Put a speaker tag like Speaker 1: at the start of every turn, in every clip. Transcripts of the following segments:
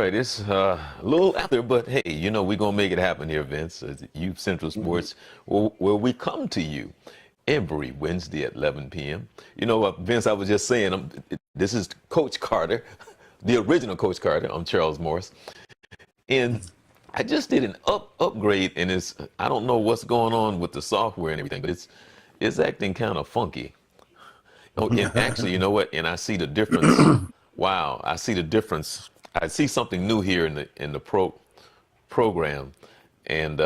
Speaker 1: right, it's a little after, but hey, we're going to make it happen here, Vince. It's Youth Central Sports, where we come to you every Wednesday at 11 p.m. You know what, Vince, I was just saying, this is Coach Carter, the original Coach Carter. I'm Charles Morse. And I just did an upgrade, and I don't know what's going on with the software and everything, but it's acting kind of funky. Oh, and actually, you know what? And I see the difference. Wow, I see the difference. I see something new here in the program, and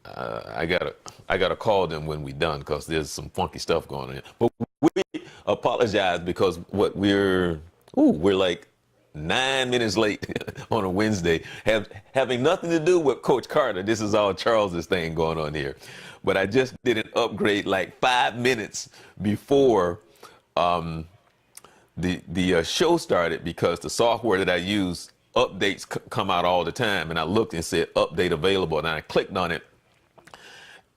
Speaker 1: I gotta call them when we're done because there's some funky stuff going on. But we apologize because we're like 9 minutes late on a Wednesday, having nothing to do with Coach Carter. This is all Charles's thing going on here. But I just did an upgrade like 5 minutes before the show started because the software that I use, updates come out all the time. And I looked and said update available, and I clicked on it.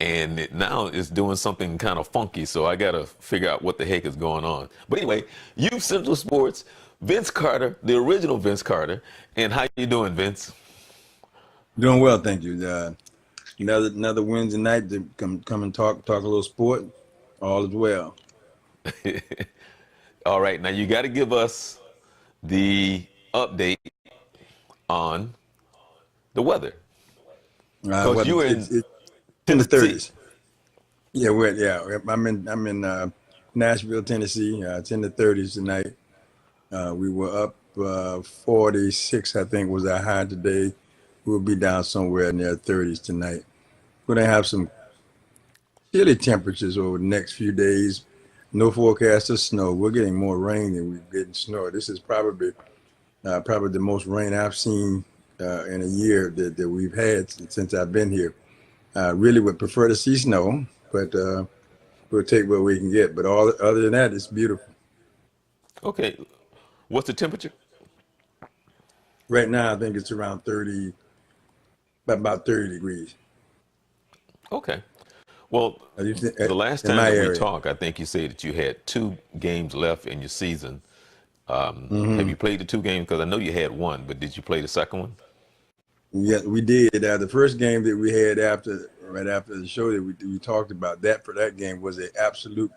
Speaker 1: And now it's doing something kind of funky, so I got to figure out what the heck is going on. But anyway, Youth Central Sports, Vince Carter, the original Vince Carter. And how you doing, Vince?
Speaker 2: Doing well, thank you. Another Wednesday night to come and talk a little sport. All is well.
Speaker 1: All right, now you got to give us the update on the weather. Because you were in
Speaker 2: the
Speaker 1: Tennessee.
Speaker 2: 30s. I'm in Nashville, Tennessee. It's in the 30s tonight. We were up 46, I think, was our high today. We'll be down somewhere in the 30s tonight. We're gonna have some chilly temperatures over the next few days. No forecast of snow. We're getting more rain than we're getting snow. This is probably the most rain I've seen in a year that we've had since I've been here. Really would prefer to see snow, but we'll take what we can get. But other than that, it's beautiful.
Speaker 1: Okay, what's the temperature?
Speaker 2: Right now, I think it's around 30, about 30 degrees.
Speaker 1: Okay. Well, the last
Speaker 2: In
Speaker 1: time
Speaker 2: my
Speaker 1: that we
Speaker 2: area.
Speaker 1: talked, I think you said that you had 2 games left in your season. Have you played the 2 games? Because I know you had one, but did you play the second one?
Speaker 2: Yeah, we did. The first game that we had right after the show that we talked about, for that game was an absolute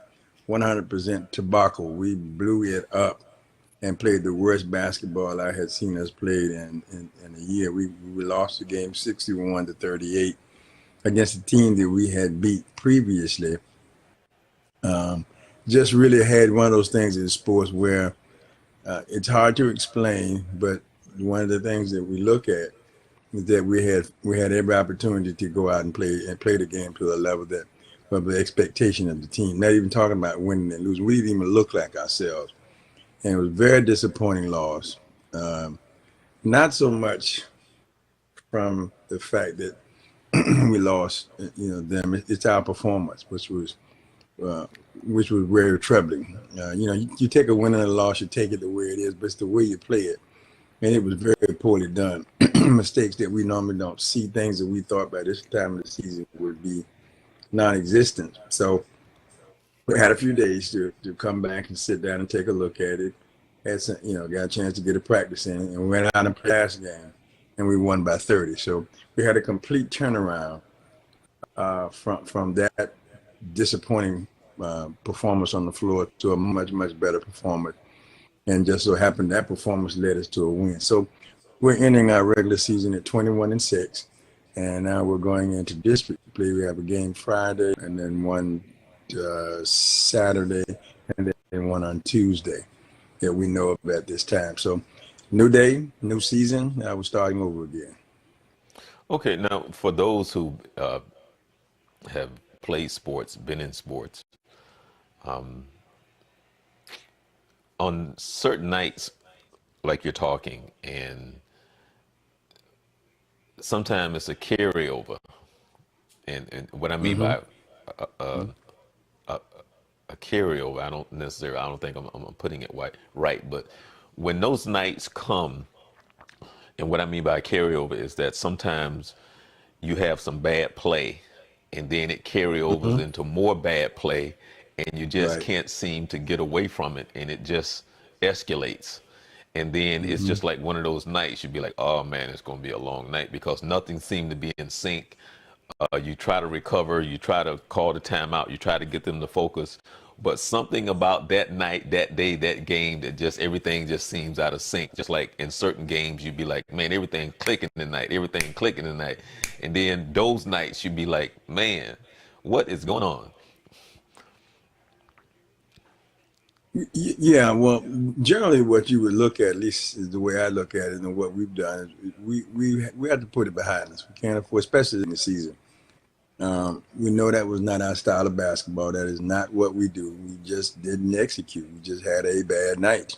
Speaker 2: 100% debacle. We blew it up and played the worst basketball I had seen us played in a year. We lost the game 61-38 against a team that we had beat previously. Just really had one of those things in sports where it's hard to explain, but one of the things that we look at is that we had every opportunity to go out and play the game to the level that of the expectation of the team. Not even talking about winning and losing. We didn't even look like ourselves. And it was a very disappointing loss. Not so much from the fact that we lost, them. It's our performance, which was very troubling. You take a win and a loss, you take it the way it is, but it's the way you play it. And it was very poorly done. Mistakes that we normally don't see, things that we thought by this time of the season would be non-existent. So we had a few days to come back and sit down and take a look at it. Had some, got a chance to get a practice in, and we went out and played the last game, and we won by 30. So we had a complete turnaround from that disappointing performance on the floor to a much, much better performance. And just so happened that performance led us to a win. So we're ending our regular season at 21-6, and now we're going into district play. We have a game Friday, and then one Saturday, and then one on Tuesday that we know of at this time. So new day, new season. We're starting over again.
Speaker 1: Okay, now for those who have played sports, been in sports, on certain nights, like you're talking, and sometimes it's a carryover. And what I mean by a carryover, I don't think I'm putting it right, but when those nights come, and what I mean by a carryover is that sometimes you have some bad play, and then it carry overs into more bad play, and you just
Speaker 2: Right.
Speaker 1: can't seem to get away from it, and it just escalates. and then it's
Speaker 2: Mm-hmm.
Speaker 1: just like one of those nights you'd be like, oh man, it's going to be a long night because nothing seemed to be in sync. You try to recover, you try to call the timeout, you try to get them to focus, but something about that night, that day, that game, that just everything just seems out of sync. Just like in certain games, you'd be like, man, everything clicking tonight, everything clicking tonight, and then those nights you'd be like, man, what is going on?
Speaker 2: Yeah, well, generally, what you would look at least is the way I look at it, and what we've done is we have to put it behind us. We can't afford, especially in the season. We know that was not our style of basketball. That is not what we do. We just didn't execute. We just had a bad night,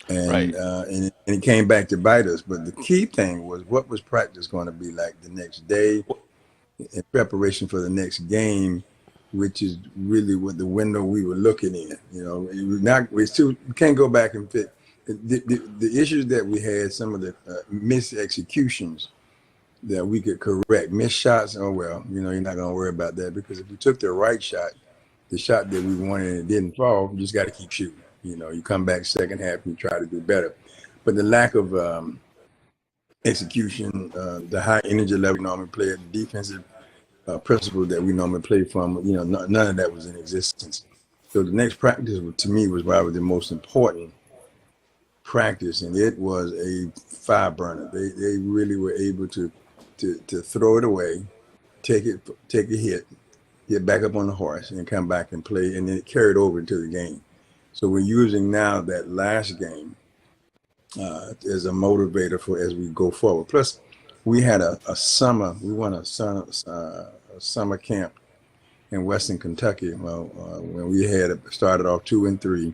Speaker 1: Right.
Speaker 2: and it came back to bite us. But the key thing was, what was practice going to be like the next day in preparation for the next game, which is really what the window we were looking in. You know, we can't go back and fit the issues that we had. Some of the missed executions that we could correct. Missed shots, oh well, you know, you're not going to worry about that, because if we took the right shot, the shot that we wanted and it didn't fall, you just got to keep shooting. You know, you come back second half and you try to do better. But the lack of execution, the high energy level we normally play, the defensive principle that we normally play from, you know, none of that was in existence. So the next practice to me was probably the most important practice, and it was a fire burner. They really were able to throw it away, take a hit, get back up on the horse, and come back and play, and then it carried over into the game. So we're using now that last game as a motivator for as we go forward. Plus, we had we won a summer camp in Western Kentucky. Well, when we had started off 2-3.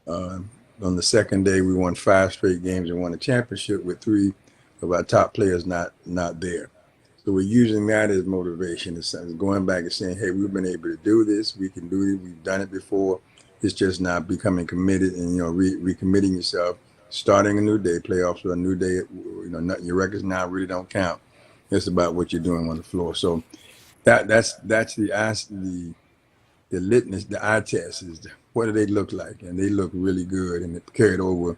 Speaker 2: On the second day, we won 5 straight games and won a championship with 3 of our top players not there. So we're using that as motivation. It's going back and saying, hey, we've been able to do this. We can do it. We've done it before. It's just not becoming committed and, you know, recommitting yourself, starting a new day. Playoffs are a new day. You know, your records now really don't count. It's about what you're doing on the floor. So that's the litmus, the eye test is what do they look like? And they look really good, and it carried over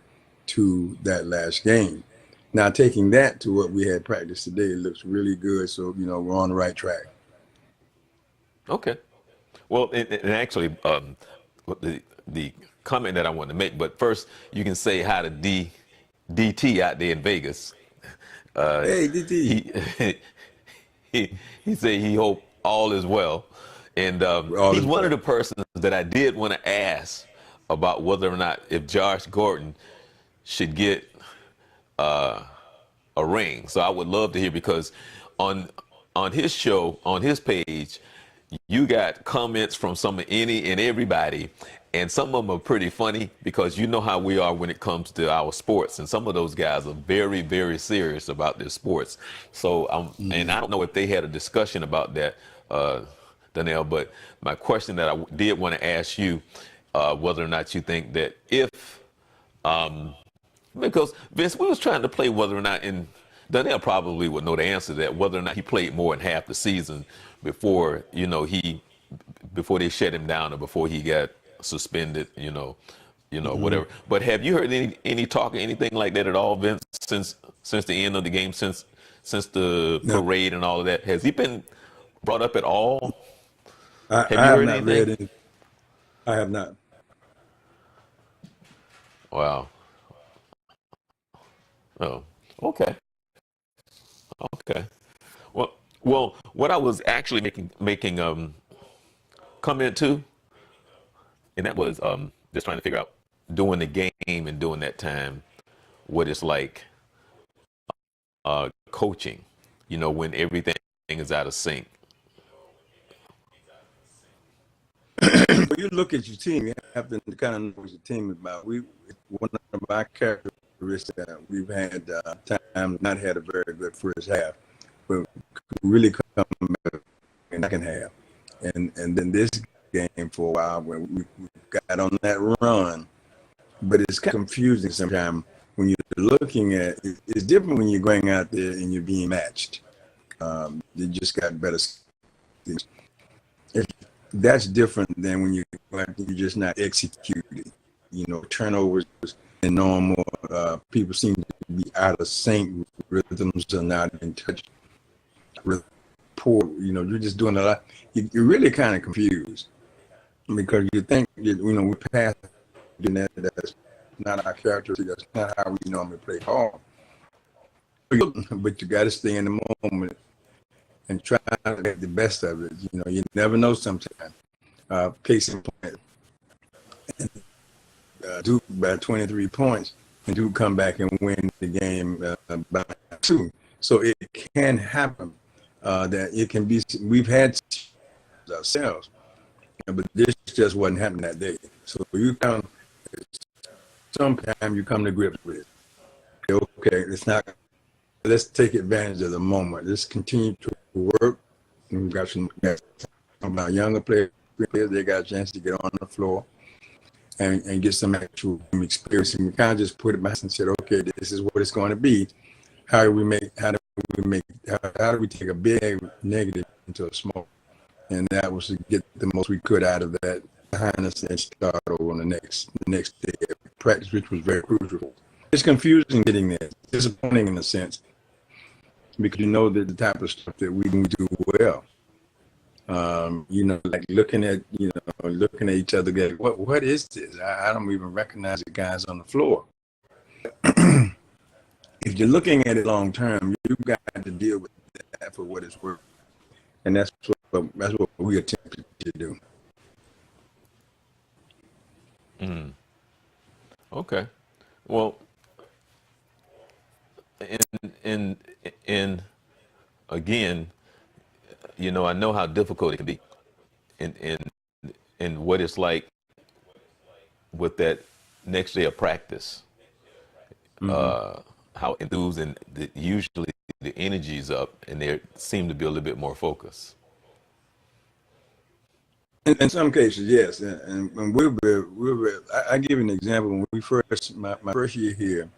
Speaker 2: to that last game. Now, taking that to what we had practiced today, it looks really good. So, you know, we're on the right track.
Speaker 1: Okay. Well, and actually, the comment that I want to make, but first, you can say hi to DT out there in Vegas.
Speaker 2: Hey, DT.
Speaker 1: He he said he hope all is well, and
Speaker 2: All
Speaker 1: he's
Speaker 2: is
Speaker 1: one of
Speaker 2: well.
Speaker 1: the persons that I did want to ask about whether or not if Josh Gordon should get a ring. So I would love to hear, because on his show, on his page, you got comments from some of any and everybody, and some of them are pretty funny because you know how we are when it comes to our sports, and some of those guys are very, very serious about their sports. So and I don't know if they had a discussion about that, Donnell, but my question that I did want to ask you, whether or not you think that if because Vince, we was trying to play whether or not, and Donnell probably would know the answer to that, whether or not he played more than half the season before, you know, before they shut him down or before he got suspended,
Speaker 2: Mm-hmm.
Speaker 1: whatever. But have you heard any talk or anything like that at all, Vince, since the end of the game, since the
Speaker 2: No,
Speaker 1: parade and all of that? Has he been brought up at all? Have
Speaker 2: I
Speaker 1: you
Speaker 2: have
Speaker 1: heard
Speaker 2: not
Speaker 1: anything?
Speaker 2: read any. I have not.
Speaker 1: Wow. Oh, okay. Okay. Well, what I was actually making comment to, and that was just trying to figure out during the game and during that time what it's like coaching, when everything is out of sync.
Speaker 2: When you look at your team, you have to kind of know what your team is about. One of our characteristics that we've had times not had a very good first half, but really come back in the second half. And then this game for a while when we got on that run, but it's kind of confusing sometimes when you're looking at it. It's different when you're going out there and you're being matched. You just got better things. That's different than when you're just not executing. You know, turnovers normal. People seem to be out of sync. Rhythms are not in touch. Rapport, you're just doing a lot. You're really kind of confused because you think we pass doing that. That's not our characteristic. That's not how we normally play ball. But you got to stay in the moment and try to get the best of it. You never know sometimes. Case in point, Duke by 23 points, and Duke come back and win the game by 2. So it can happen that it can be. We've had ourselves, but this just wasn't happening that day. So sometimes you come to grips with it. Okay, it's not. Let's take advantage of the moment. Let's continue to work. And we've got some about younger players. They got a chance to get on the floor and get some actual experience. And we kind of just put it back and said, okay, this is what it's going to be. How do we take a big negative into a small? And that was to get the most we could out of that behind us and start over on the next day of practice, which was very crucial. It's confusing getting there. It's disappointing in a sense because that the type of stuff that we do well. Like looking at each other, going, what is this? I don't even recognize the guys on the floor. If you're looking at it long term, you've got to deal with that for what it's worth, and that's what we attempted to do.
Speaker 1: Okay. Well, in again, I know how difficult it can be, in what it's like with that next day of practice. How enthused and usually the energy's up, and they seem to be a little bit more focused.
Speaker 2: In some cases, yes, and I give you an example. When we my first year here,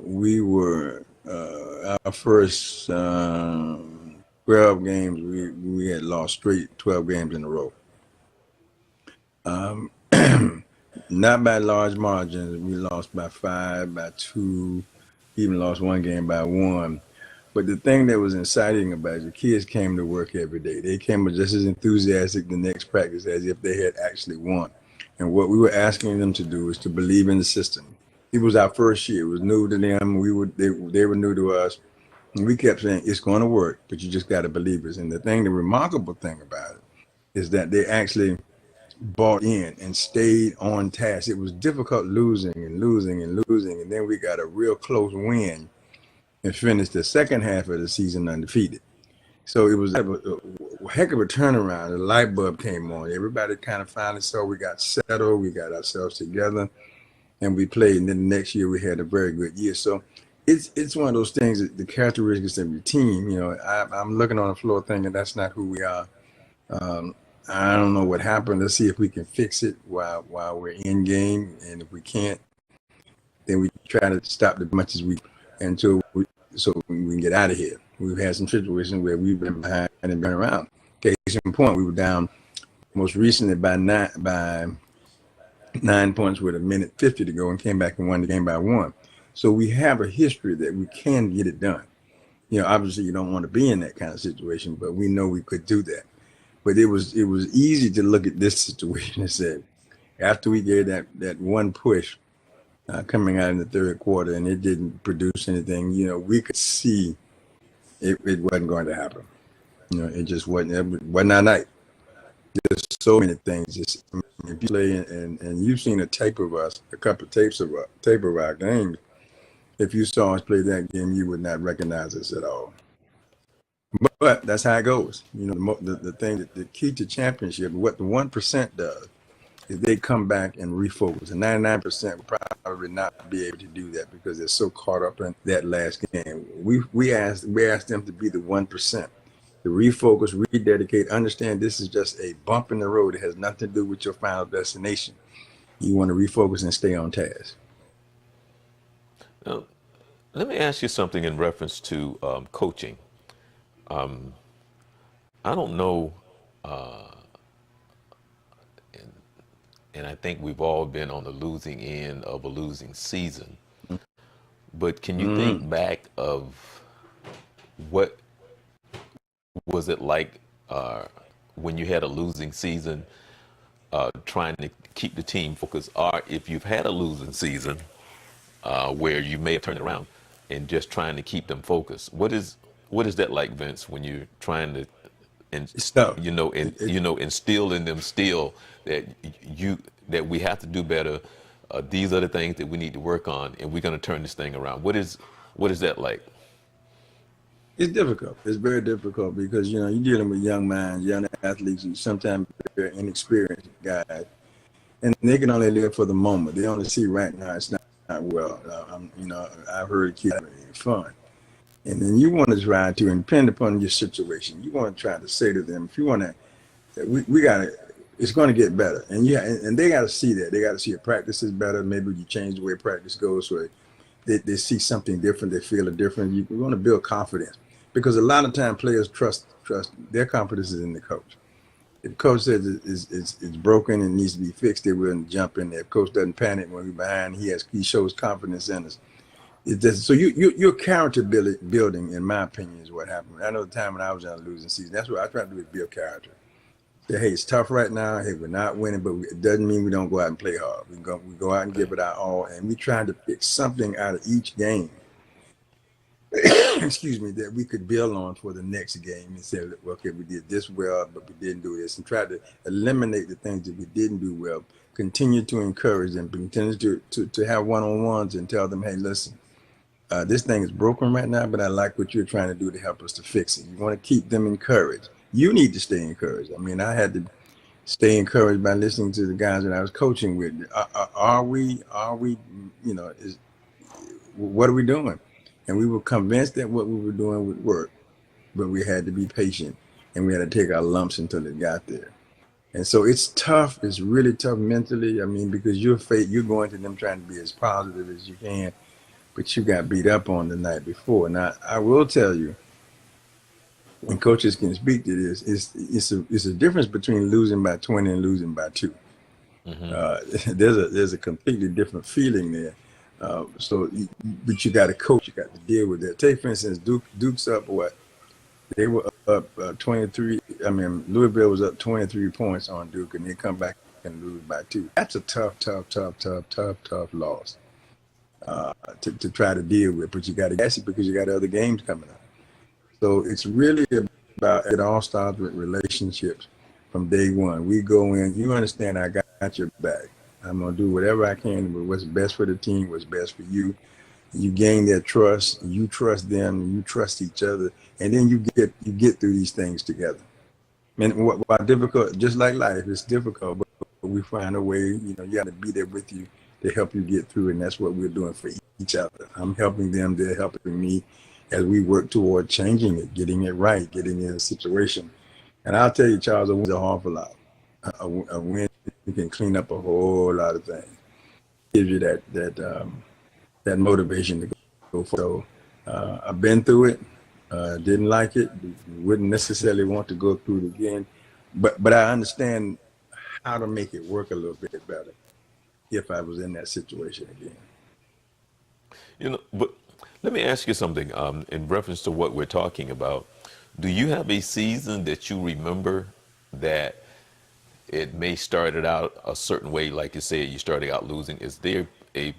Speaker 2: we were our first 12 games. We had lost straight 12 games in a row. Not by large margins. We lost by 5, by 2, even lost one game by 1. But the thing that was exciting about it, the kids came to work every day. They came just as enthusiastic the next practice as if they had actually won. And what we were asking them to do is to believe in the system. It was our first year. It was new to them. They were new to us. And we kept saying, it's going to work, but you just got to believe us. And the remarkable thing about it is that they actually bought in and stayed on task. It was difficult losing. And then we got a real close win and finished the second half of the season undefeated. So it was a heck of a turnaround. The light bulb came on. Everybody kind of finally saw we got settled. We got ourselves together and we played. And then the next year we had a very good year. So it's one of those things that the characteristics of your team, I'm looking on the floor thinking that's not who we are. I don't know what happened. Let's see if we can fix it while we're in game. And if we can't, then we try to stop as much as we so we can get out of here. We've had some situations where we've been behind and been around. Case in point, we were down most recently by 9 points with 1:50 to go and came back and won the game by 1. So we have a history that we can get it done. Obviously you don't want to be in that kind of situation, but we know we could do that. But it was easy to look at this situation and say, after we gave that one push, coming out in the third quarter, and it didn't produce anything. We could see it wasn't going to happen. It just wasn't. It wasn't our night. There's so many things. If you play and you've seen a couple of tapes of our games. If you saw us play that game, you would not recognize us at all. But that's how it goes. The thing that the key to championship, what the 1% does, is they come back and refocus. And 99% will probably not be able to do that because they're so caught up in that last game. We asked them to be the 1%, to refocus, rededicate, understand this is just a bump in the road. It has nothing to do with your final destination. You want to refocus and stay on task.
Speaker 1: Now, let me ask you something in reference to coaching. I don't know and I think we've all been on the losing end of a losing season. But can you
Speaker 2: Mm.
Speaker 1: think back of what was it like when you had a losing season, trying to keep the team focused, or if you've had a losing season where you may have turned it around and just trying to keep them focused? What is that like, Vince, when you're trying to, and
Speaker 2: It's tough. It
Speaker 1: instill in them still that you that we have to do better. These are the things that we need to work on, and we're going to turn this thing around. What is that like?
Speaker 2: It's difficult. It's very difficult because you're dealing with young minds, young athletes, who sometimes very inexperienced guys, and they can only live for the moment. They only see right now. It's not well. I've heard kids having fun, and then you want to try to depend upon your situation. You want to try to say to them, if you want to, we got to. It's going to get better, and and they got to see that. They got to see your practice is better. Maybe you change the way practice goes, so they see something different. They feel a different. You want to build confidence because a lot of time players trust their confidence is in the coach. If coach says it's broken and needs to be fixed, they will jump in there. If coach doesn't panic when we're behind, he shows confidence in us. It just, so your character building, in my opinion, is what happened. I know the time when I was in a losing season, that's what I tried to do, is build character. Say, hey, it's tough right now. Hey, we're not winning, but it doesn't mean we don't go out and play hard. We go out and
Speaker 1: Okay.
Speaker 2: give it our all, and we trying to pick something out of each game excuse me, that we could build on for the next game and say, well, okay, we did this well, but we didn't do this, and try to eliminate the things that we didn't do well. Continue to encourage them, continue to have one-on-ones and tell them, hey, listen, this thing is broken right now, but I like what you're trying to do to help us to fix it. You want to keep them encouraged. You need to stay encouraged. I mean, I had to stay encouraged by listening to the guys that I was coaching with. Are we, what are we doing? And we were convinced that what we were doing would work, but we had to be patient and we had to take our lumps until it got there. And so it's tough. It's really tough mentally. I mean, because you're going to them trying to be as positive as you can, but you got beat up on the night before. Now, I will tell you, when coaches can speak to this, it's a difference between losing by 20 and losing by 2.
Speaker 1: Hmm.
Speaker 2: There's a completely different feeling there. But you got to coach. You got to deal with that. Take for instance, Duke's up what? They were up 23. I mean, Louisville was up 23 points on Duke, and they come back and lose by 2. That's a tough loss to try to deal with. But you got to guess it because you got other games coming up. So it's really about, it all starts with relationships from day one. We go in, you understand, I got your back. I'm going to do whatever I can with what's best for the team, what's best for you. You gain their trust, you trust them, you trust each other, and then you get through these things together. And while difficult, just like life, it's difficult, but we find a way, you got to be there with you to help you get through, and that's what we're doing for each other. I'm helping them, they're helping me as we work toward changing it, getting it right, getting in a situation. And I'll tell you, Charles, a win's an awful lot. A win can clean up a whole lot of things. Gives you that motivation to go forward. So I've been through it. Didn't like it. Wouldn't necessarily want to go through it again. But I understand how to make it work a little bit better if I was in that situation again.
Speaker 1: But let me ask you something in reference to what we're talking about. Do you have a season that you remember that it may started out a certain way, like you said, you started out losing? Is there a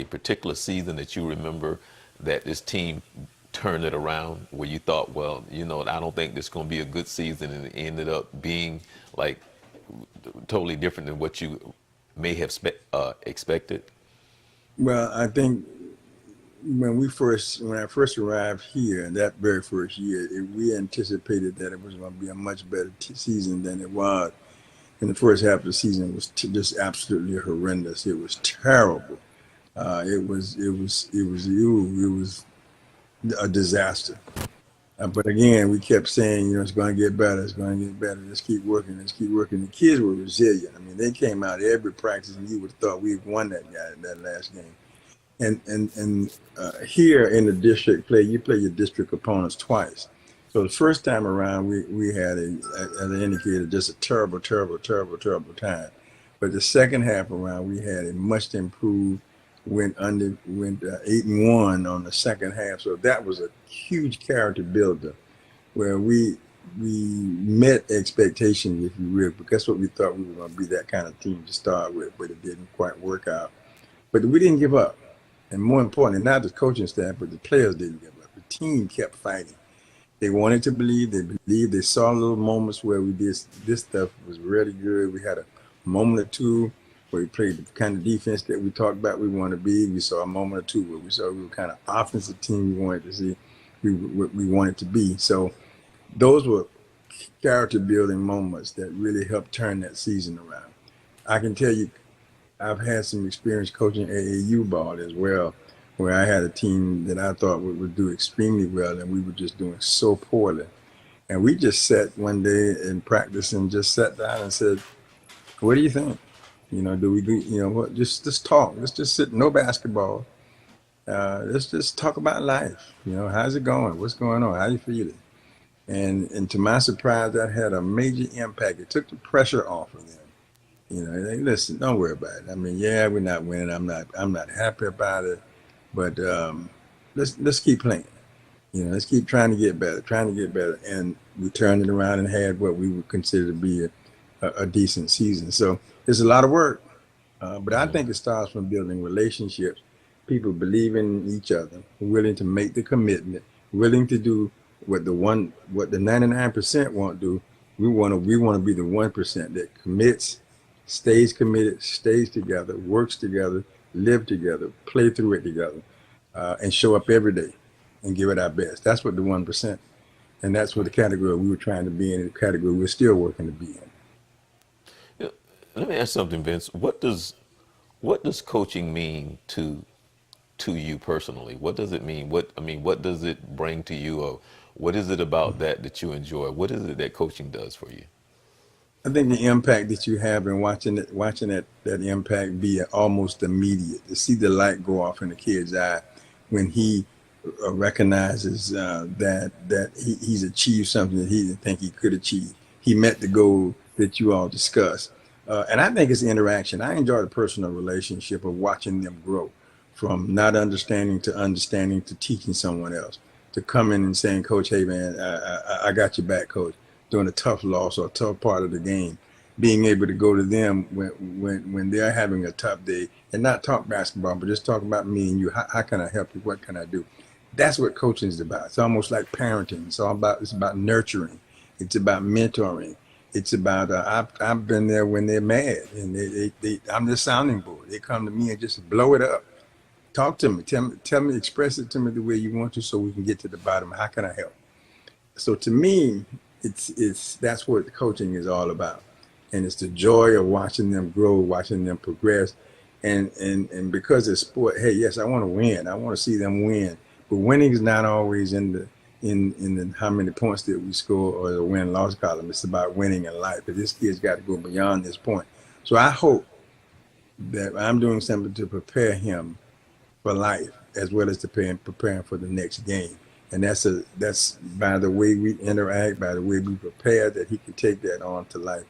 Speaker 1: particular season that you remember that this team turned it around, where you thought, well, I don't think this is going to be a good season, and it ended up being like totally different than what you may have expected?
Speaker 2: Well, I think when I first arrived here, that very first year, we anticipated that it was going to be a much better season than it was. And the first half of the season was just absolutely horrendous. It was terrible. It was a disaster. But again, we kept saying, it's going to get better. It's going to get better. Let's keep working. Let's keep working. The kids were resilient. I mean, they came out every practice, and you would have thought we won that last game. And here in the district you play your district opponents twice. So the first time around, we had as I indicated, just a terrible time. But the second half around, we had a much improved. Went 8-1 on the second half, so that was a huge character builder where we met expectations, if you will, because that's what we thought we were going to be, that kind of team to start with, but it didn't quite work out. But we didn't give up, and more importantly, not the coaching staff, but the players didn't give up. The team kept fighting. They wanted to believe. They believed. They saw little moments where we did this stuff was really good. We had a moment or two where we played the kind of defense that we talked about we want to be. We saw a moment or two where we saw we were kind of offensive team we wanted to see. We wanted to be. So those were character building moments that really helped turn that season around. I can tell you, I've had some experience coaching AAU ball as well, where I had a team that I thought would do extremely well, and we were just doing so poorly. And we just sat one day in practice and just sat down and said, "What do you think? Do we do? What? Just talk. Let's just sit. No basketball. Let's just talk about life. How's it going? What's going on? How you feeling?" And to my surprise, that had a major impact. It took the pressure off of them. They listen. Don't worry about it. I mean, yeah, we're not winning. I'm not happy about it, but let's keep playing. Let's keep trying to get better, and we turned it around and had what we would consider to be a decent season. So it's a lot of work, but I think it starts from building relationships, people believing in each other, willing to make the commitment, willing to do what the 99% won't do. We want to be the 1% that commits, stays committed, stays together, works together, live together, play through it together, and show up every day and give it our best. That's what the 1%, and that's what the category we were trying to be in, and the category we're still working to be in.
Speaker 1: Yeah, let me ask something, Vince. What does coaching mean to you personally? What does it mean? What does it bring to you? Or what is it about that you enjoy? What is it that coaching does for you?
Speaker 2: I think the impact that you have in watching that impact be almost immediate. To see the light go off in the kid's eye when he recognizes that he's achieved something that he didn't think he could achieve. He met the goal that you all discussed. And I think it's interaction. I enjoy the personal relationship of watching them grow from not understanding to teaching someone else, to coming and saying, "Coach, hey man, I got your back, coach," during a tough loss or a tough part of the game, being able to go to them when they're having a tough day and not talk basketball, but just talk about me and you. How can I help you? What can I do? That's what coaching is about. It's almost like parenting. It's about nurturing. It's about mentoring. It's about I've been there when they're mad and I'm the sounding board. They come to me and just blow it up. Talk to me. Tell me, express it to me the way you want to, so we can get to the bottom. How can I help? So to me, it's that's what coaching is all about, and it's the joy of watching them grow, watching them progress, and because it's sport. Hey, yes, I want to win. I want to see them win, but winning is not always in the how many points that we score or the win-loss column. It's about winning in life. But this kid's got to go beyond this point. So I hope that I'm doing something to prepare him for life as well as to preparing for the next game. And that's by the way we interact, by the way we prepare, that he can take that on to life.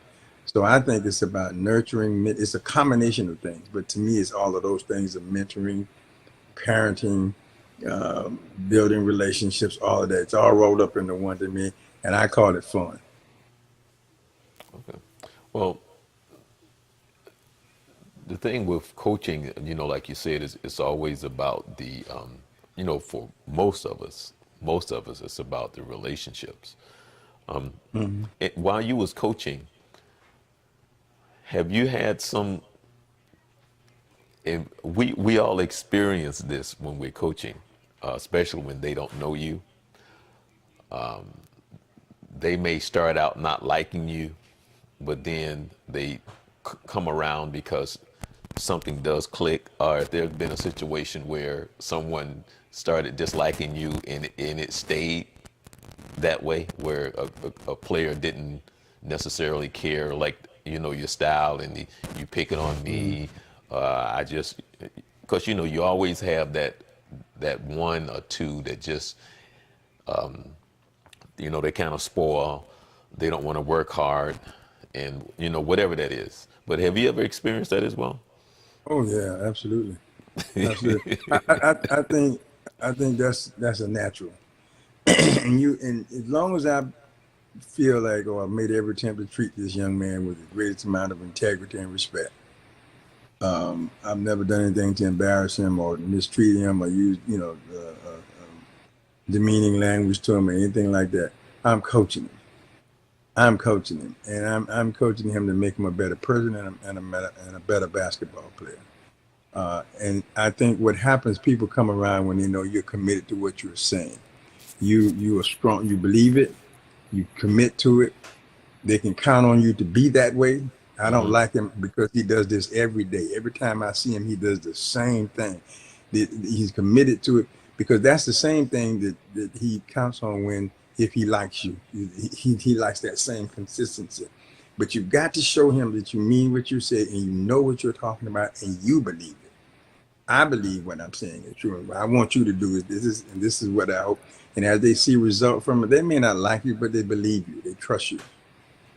Speaker 2: So I think it's about nurturing. It's a combination of things, but to me, it's all of those things of mentoring, parenting, building relationships, all of that. It's all rolled up into one to me, and I call it fun.
Speaker 1: Okay. Well, the thing with coaching, like you said, is it's always about for most of us, it's about the relationships. While you was coaching, have you had some? And we all experience this when we're coaching, especially when they don't know you. They may start out not liking you, but then they come around because something does click, or if there's been a situation where someone started disliking you and it stayed that way, where a player didn't necessarily care, like your style, and you picking on me. I just because you always have that one or two that just they kind of spoil. They don't want to work hard, and whatever that is. But have you ever experienced that as well?
Speaker 2: Oh yeah, absolutely, absolutely. I think that's a natural. And as long as I feel like, oh, I've made every attempt to treat this young man with the greatest amount of integrity and respect. I've never done anything to embarrass him or mistreat him or use, demeaning language to him or anything like that. I'm coaching him. I'm coaching him, and I'm coaching him to make him a better person and a better basketball player. And I think what happens, people come around when they know you're committed to what you're saying. You are strong. You believe it. You commit to it. They can count on you to be that way. I don't
Speaker 1: Hmm.
Speaker 2: like him because he does this every day. Every time I see him, he does the same thing. He's committed to it because that's the same thing that he counts on when if he likes you. He likes that same consistency. But you've got to show him that you mean what you say and you know what you're talking about and you believe it. I believe what I'm saying is true. What I want you to do is this is what I hope. And as they see result from it, they may not like you, but they believe you. They trust you.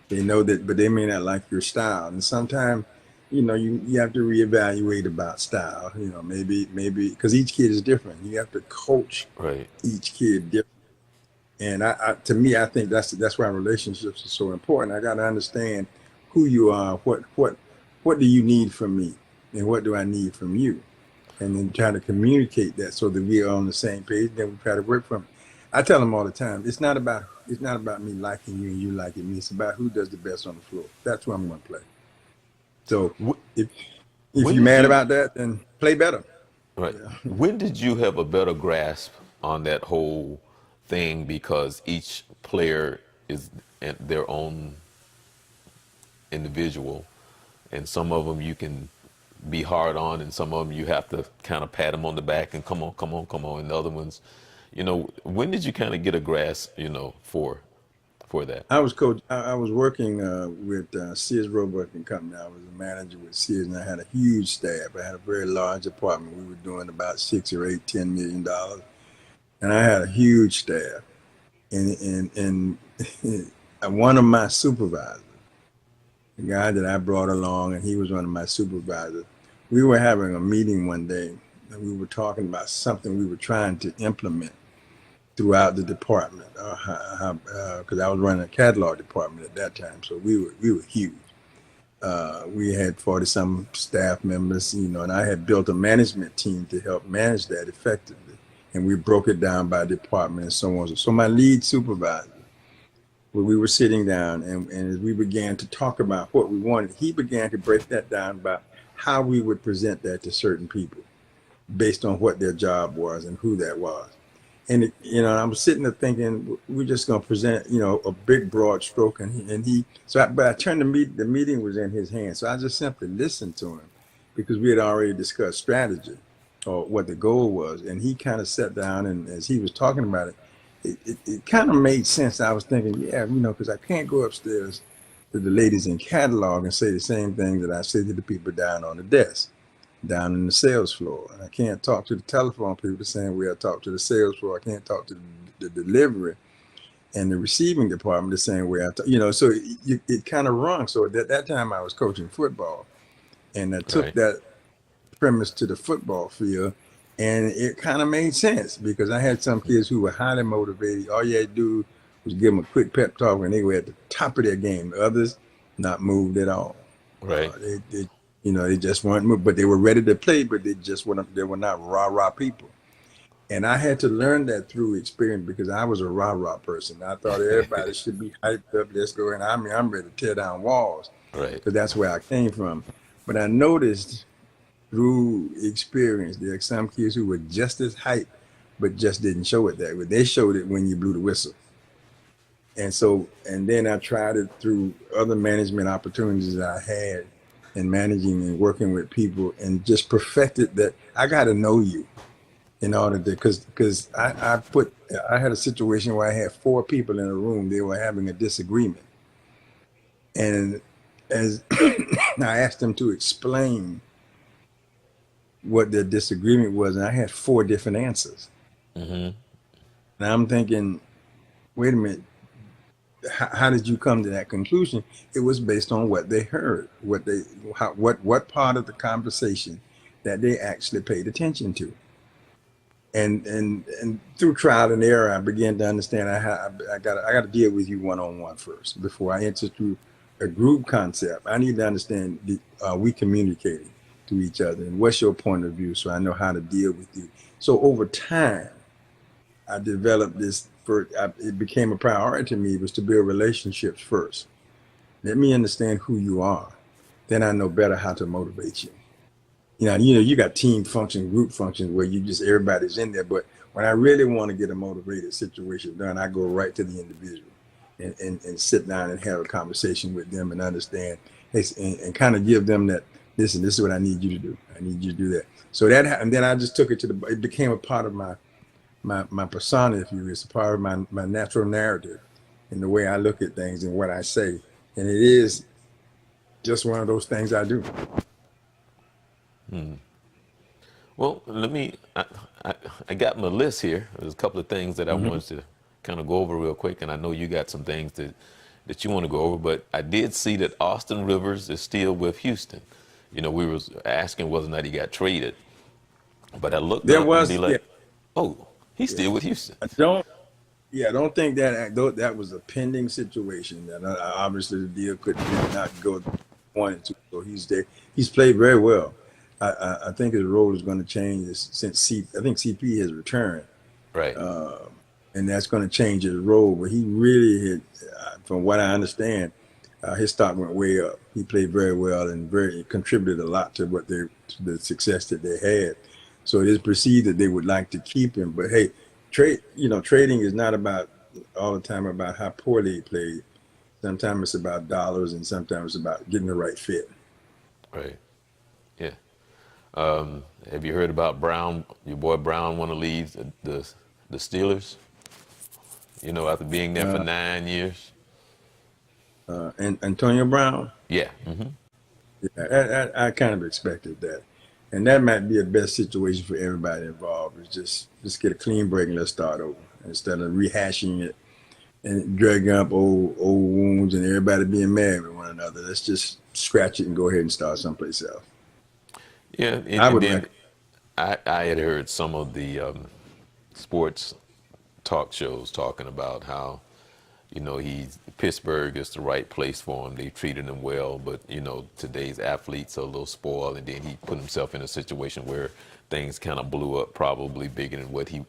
Speaker 2: They know that, but they may not like your style. And sometimes, you have to reevaluate about style. Maybe because each kid is different. You have to coach
Speaker 1: Right.
Speaker 2: each kid different. And to me, I think that's why relationships are so important. I got to understand who you are. What do you need from me, and what do I need from you, and then try to communicate that so that we are on the same page. Then we try to work from it. I tell them all the time, it's not about me liking you and you liking me. It's about who does the best on the floor. That's who I'm going to play. So
Speaker 1: Wh-
Speaker 2: if
Speaker 1: When
Speaker 2: you're
Speaker 1: did
Speaker 2: mad
Speaker 1: you?
Speaker 2: about that, then play better.
Speaker 1: Right.
Speaker 2: Yeah.
Speaker 1: When did you have a better grasp on that whole thing? Because each player is their own individual, and some of them you can be hard on, and some of them you have to kind of pat them on the back and come on, come on, come on. And the other ones, when did you kind of get a grasp, for that?
Speaker 2: I was coach. I was working with Sears Roebuck and Company. I was a manager with Sears, and I had a huge staff. I had a very large department. We were doing about 6 or 8, $10 million, and I had a huge staff. And one of my supervisors, the guy that I brought along, and he was one of my supervisors. We were having a meeting one day, and we were talking about something we were trying to implement throughout the department. Because I was running a catalog department at that time, so we were huge. We had 40 some staff members, and I had built a management team to help manage that effectively. And we broke it down by department and so on. So my lead supervisor, where we were sitting down, and as we began to talk about what we wanted, he began to break that down about how we would present that to certain people based on what their job was and who that was. And I'm sitting there thinking we're just going to present, a big broad stroke, but I turned the meeting was in his hands, so I just simply listened to him because we had already discussed strategy or what the goal was, and he kind of sat down, and as he was talking about it kind of made sense. I was thinking, yeah, because I can't go upstairs to the ladies in catalog and say the same thing that I say to the people down on the desk, down in the sales floor. And I can't talk to the telephone people the same way I talk to the sales floor. I can't talk to the delivery and the receiving department the same way I talk, so it kind of rung. So at that time I was coaching football, and I took
Speaker 1: Right.
Speaker 2: that premise to the football field, and it kind of made sense because I had some kids who were highly motivated. All you had to do was give them a quick pep talk when they were at the top of their game. Others not moved at all.
Speaker 1: Right.
Speaker 2: They just weren't moved, but they were ready to play, but they were not rah rah people. And I had to learn that through experience because I was a rah rah person. I thought everybody should be hyped up. Let's go. And I'm ready to tear down walls
Speaker 1: Right.
Speaker 2: because that's where I came from. But I noticed through experience, there are some kids who were just as hyped, but just didn't show it that way. They showed it when you blew the whistle. And then I tried it through other management opportunities that I had in managing and working with people, and just perfected that. I got to know you in order to, because I had a situation where I had 4 people in a room. They were having a disagreement. And as I asked them to explain what their disagreement was, and I had 4 different answers.
Speaker 1: Hmm.
Speaker 2: And I'm thinking, wait a minute, how did you come to that conclusion? It was based on what they heard, what part of the conversation that they actually paid attention to. And through trial and error, I began to understand I got to deal with you one on one first before I enter through a group concept. I need to understand we communicating to each other, and what's your point of view, so I know how to deal with you. So over time, I developed this. It became a priority to me was to build relationships first. Let me understand who you are, then I know better how to motivate you. You got team function, group functions where you just everybody's in there. But when I really want to get a motivated situation done, I go right to the individual and sit down and have a conversation with them and understand, and kind of give them that, listen, this is what I need you to do. I need you to do that. So and then I just took it it became a part of my persona, if you will. It's a part of my natural narrative and the way I look at things and what I say. And it is just one of those things I do.
Speaker 1: Well, I got my list here. There's a couple of things that I wanted to kind of go over real quick, and I know you got some things that you want to go over, but I did see that Austin Rivers is still with Houston. We was asking whether or not he got traded, but I looked
Speaker 2: There
Speaker 1: up and
Speaker 2: was,
Speaker 1: be
Speaker 2: yeah,
Speaker 1: like, oh, he's still with Houston.
Speaker 2: I don't think that was a pending situation. That obviously the deal did not go wanted to. So he's there. He's played very well. I think his role is going to change since I think CP has returned,
Speaker 1: Right.
Speaker 2: and that's going to change his role. But he really had, from what I understand, his stock went way up. He played very well and contributed a lot to to the success that they had. So it is perceived that they would like to keep him. But hey, trading is not about all the time about how poorly he played. Sometimes it's about dollars, and sometimes it's about getting the right fit.
Speaker 1: Right. Yeah. Have you heard about Brown? Your boy Brown want to leave the Steelers. After being there for 9 years.
Speaker 2: And Antonio Brown,
Speaker 1: Yeah.
Speaker 2: yeah, I kind of expected that, and that might be the best situation for everybody involved. Is just get a clean break and let's start over instead of rehashing it and dragging up old wounds and everybody being mad with one another. Let's just scratch it and go ahead and start someplace else.
Speaker 1: Yeah.
Speaker 2: I
Speaker 1: And
Speaker 2: would
Speaker 1: then
Speaker 2: like.
Speaker 1: I had heard some of the sports talk shows talking about how, Pittsburgh is the right place for him. They treated him well, but today's athletes are a little spoiled, and then he put himself in a situation where things kind of blew up, probably bigger than what they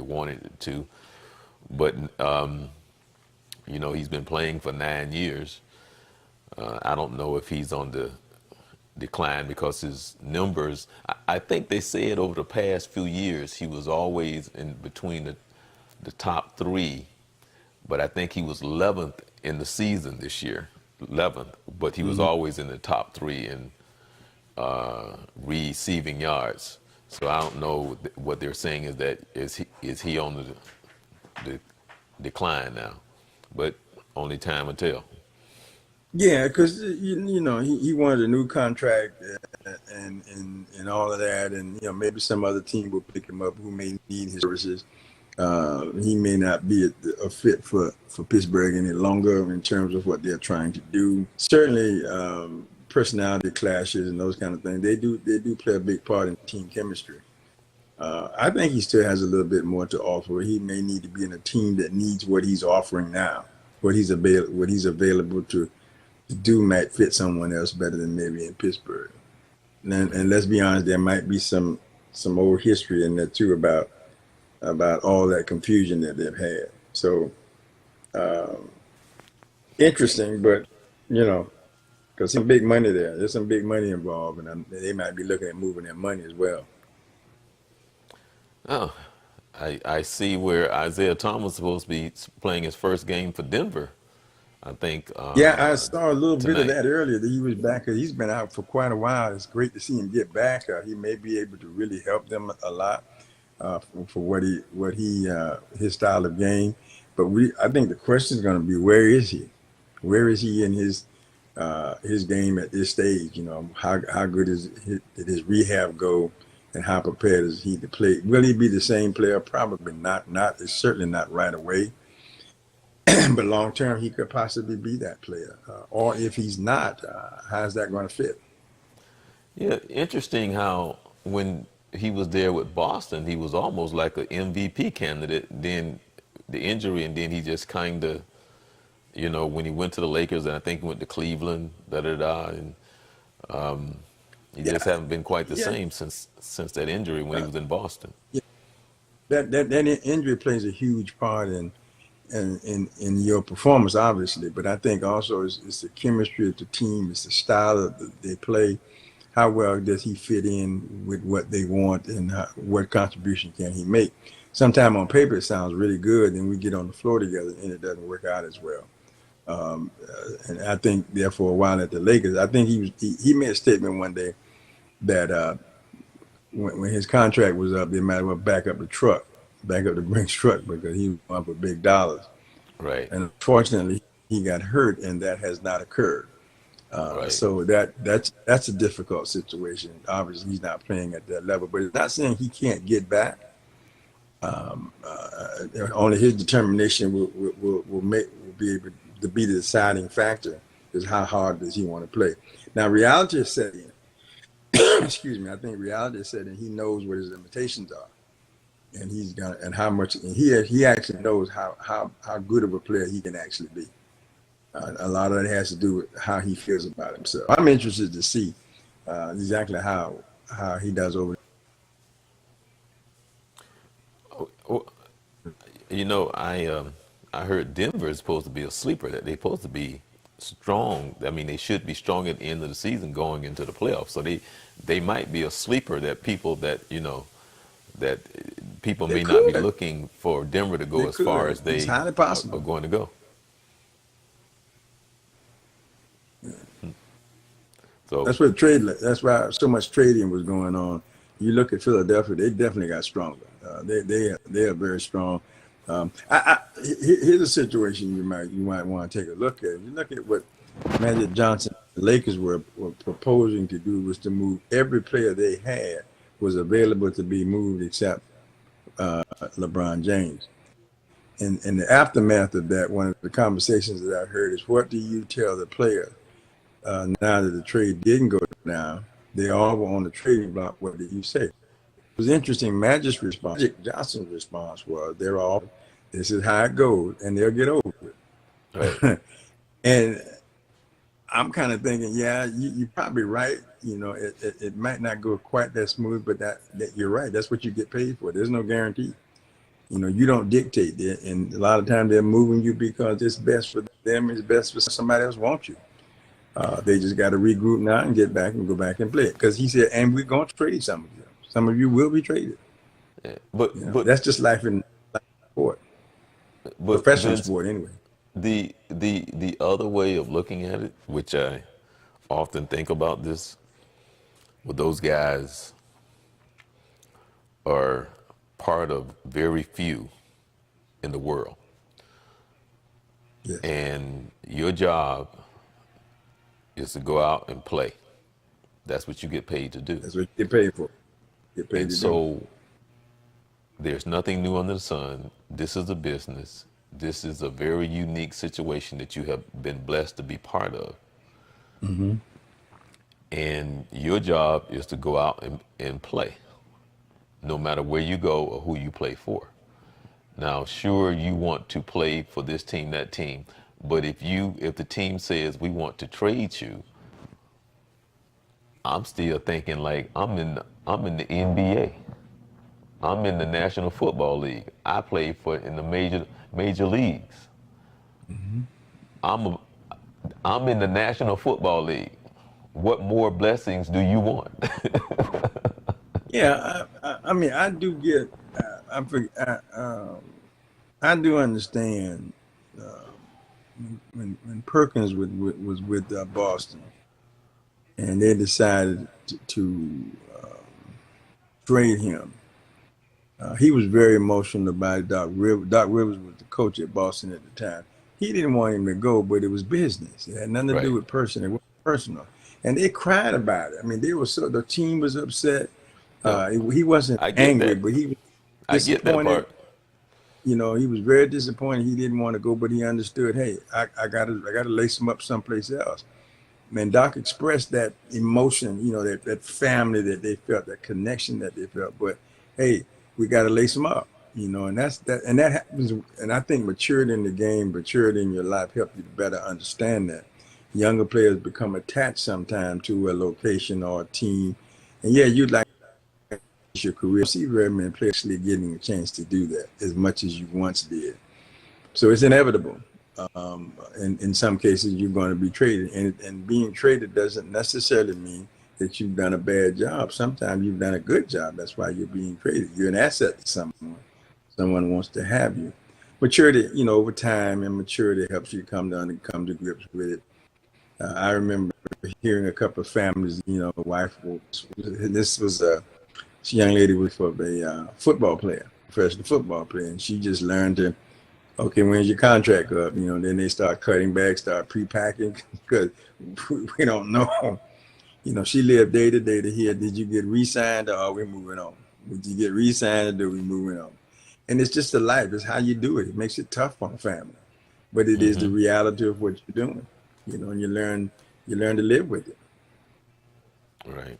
Speaker 1: wanted it to. But he's been playing for 9 years. I don't know if he's on the decline because his numbers. I think they said over the past few years he was always in between the top three, but I think he was 11th in the season this year, 11th. But he was
Speaker 2: Mhm.
Speaker 1: always in the top three in receiving yards. So I don't know what they're saying is that is he on the decline now, but only time will tell.
Speaker 2: Yeah, because he wanted a new contract and all of that, and maybe some other team will pick him up who may need his services. He may not be a fit for Pittsburgh any longer in terms of what they're trying to do. Certainly, personality clashes and those kind of things they do play a big part in team chemistry. I think he still has a little bit more to offer. He may need to be in a team that needs what he's offering now, what he's available to do might fit someone else better than maybe in Pittsburgh. And let's be honest, there might be some old history in there too about all that confusion that they've had. So interesting, but because some big money there, there's some big money involved, and they might be looking at moving their money as well.
Speaker 1: Oh, I see where Isaiah Thomas is supposed to be playing his first game for Denver. I think
Speaker 2: Yeah, I saw a little bit of
Speaker 1: tonight.
Speaker 2: that earlier that he was back. He's been out for quite a while. It's great to see him get back. He may be able to really help them a lot for what he his style of game. But I think the question is going to be, where is he? Where is he in his game at this stage? How good did his rehab go, and how prepared is he to play? Will he be the same player? Probably not. It's certainly not right away. but long term, he could possibly be that player. Or if he's not, how's that going to fit?
Speaker 1: Yeah, interesting how when he was there with Boston, he was almost like an MVP candidate. Then the injury, and then he just kind of, when he went to the Lakers, and I think he went to Cleveland, da da da, and he
Speaker 2: Yeah,
Speaker 1: just haven't been quite the
Speaker 2: yeah.
Speaker 1: same since that injury when he
Speaker 2: Uh,
Speaker 1: was in Boston.
Speaker 2: yeah. That injury plays a huge part in your performance, obviously. But I think also it's the chemistry of the team, it's the style that they play. How well does he fit in with what they want, and what contribution can he make? Sometimes on paper it sounds really good, and we get on the floor together and it doesn't work out as well. And I think there for a while at the Lakers, I think he made a statement one day that when his contract was up, they might as well back up the Brinks truck, because he was going for big dollars.
Speaker 1: Right,
Speaker 2: And unfortunately, he got hurt, and that has not occurred.
Speaker 1: right.
Speaker 2: So that's a difficult situation. Obviously, he's not playing at that level, but it's not saying he can't get back. Only his determination will be able to be the deciding factor, is how hard does he want to play. Now, reality is set in. Excuse me. I think reality is set in. He knows what his limitations are, and and how much, and he actually knows how good of a player he can actually be. A lot of that has to do with how he feels about himself. I'm interested to see exactly how he does over.
Speaker 1: Well, I heard Denver is supposed to be a sleeper. That they're supposed to be strong. I mean, they should be strong at the end of the season going into the playoffs. So they might be a sleeper that people
Speaker 2: They
Speaker 1: may not be
Speaker 2: could.
Speaker 1: looking for Denver to go
Speaker 2: They
Speaker 1: as far
Speaker 2: could.
Speaker 1: as
Speaker 2: It's
Speaker 1: they
Speaker 2: highly
Speaker 1: are
Speaker 2: possible.
Speaker 1: going to go. So
Speaker 2: That's what trade. That's why so much trading was going on. You look at Philadelphia; they definitely got stronger. They are very strong. Here's a situation you might want to take a look at. You look at what Magic Johnson, the Lakers were proposing to do, was to move every player they had was available to be moved except LeBron James. And in the aftermath of that, one of the conversations that I heard is, what do you tell the player now that the trade didn't go down? They all were on the trading block. What did you say? It was interesting. Magic Johnson's response was, "They're all. This is how it goes, and they'll get over
Speaker 1: right,
Speaker 2: it." And I'm kind of thinking, yeah, you're probably right. It might not go quite that smooth, but that you're right. That's what you get paid for. There's no guarantee. You don't dictate it, and a lot of times they're moving you because it's best for them. It's best for somebody else wants you. They just got to regroup now and get back and go back and play. Because he said, and we're going to trade some of you. Some of you will be traded.
Speaker 1: yeah. But
Speaker 2: That's just life in sport, professional
Speaker 1: Vince,
Speaker 2: sport anyway.
Speaker 1: the other way of looking at it, which I often think about this, with those guys are part of very few in the world.
Speaker 2: Yes,
Speaker 1: And your job is to go out and play. That's what you get paid to do.
Speaker 2: that's what you get paid for. Get paid
Speaker 1: And
Speaker 2: to do.
Speaker 1: so there's nothing new under the sun. This is a business. This is a very unique situation that you have been blessed to be part of.
Speaker 2: Mm-hmm.
Speaker 1: And your job is to go out and play, no matter where you go or who you play for. Now, sure, you want to play for this team, that team, but if the team says we want to trade you, I'm still thinking like I'm in the NBA. I'm in the National Football League. I play in the major leagues.
Speaker 2: Mm-hmm.
Speaker 1: I'm a, I'm in the National Football League. What more blessings do you want?
Speaker 2: Yeah, I mean, I do get, I do understand when Perkins was with Boston, and they decided to trade him. He was very emotional about it. Doc Rivers. Doc Rivers was the coach at Boston at the time. He didn't want him to go, but it was business. It had nothing to do
Speaker 1: Right.
Speaker 2: with personal. It was personal, and they cried about it. I mean, the team was upset.
Speaker 1: Yeah,
Speaker 2: He wasn't
Speaker 1: I get
Speaker 2: angry,
Speaker 1: that.
Speaker 2: but he was
Speaker 1: I get that
Speaker 2: disappointed.
Speaker 1: part.
Speaker 2: he was very disappointed. He didn't want to go, but he understood. Hey, I gotta lace him up someplace else. Man, Doc expressed that emotion, that family that they felt, that connection that they felt. But hey, we got to lace them up, and that's that, and that happens. And I think maturity in the game, maturity in your life, help you to better understand that. Younger players become attached sometimes to a location or a team, and yeah, you'd like your career. See very many players actually getting a chance to do that as much as you once did. So it's inevitable. In some cases, you're going to be traded, and being traded doesn't necessarily mean that you've done a bad job. Sometimes you've done a good job. That's why you're being traded. You're an asset to someone. Someone wants to have you. Maturity, over time, and maturity helps you come to grips with it. I remember hearing a couple of families, wife, this was young lady was for a football player, professional football player, and she just learned to, okay, when's your contract up? Then they start cutting back, start pre-packing because we don't know. She lived day to day to hear, did you get re-signed or are we moving on? Did you get re-signed or are we moving on? And it's just a life. It's how you do it. It makes it tough on a family, but it is the reality of what you're doing. And you learn to live with it.
Speaker 1: Right.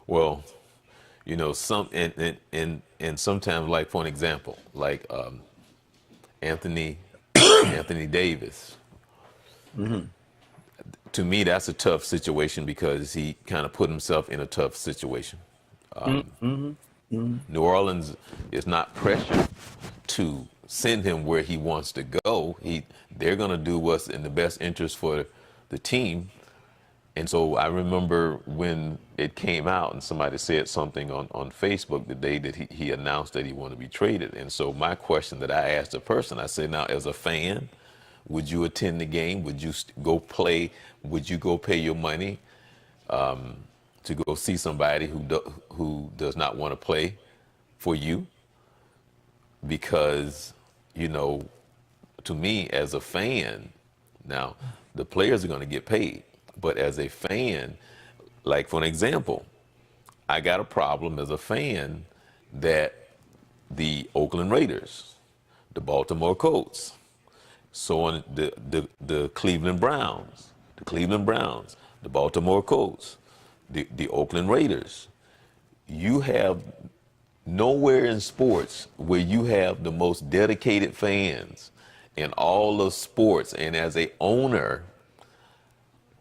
Speaker 1: Well, some and sometimes, like for an example, like Anthony Anthony Davis. To me, that's a tough situation because he kind of put himself in a tough situation. New Orleans is not pressured to send him where he wants to go. They're going to do what's in the best interest for the team. And so I remember when it came out and somebody said something on Facebook the day that he announced that he wanted to be traded. And so my question that I asked the person, I said, now as a fan, would you attend the game? Would you go play? Would you go pay your money to go see somebody who does not want to play for you? Because, to me as a fan, now the players are going to get paid. But as a fan, like for an example, I got a problem as a fan that the Oakland Raiders, the Baltimore Colts, so on the Cleveland Browns, the Baltimore Colts, the Oakland Raiders, you have nowhere in sports where you have the most dedicated fans in all of sports, and as a owner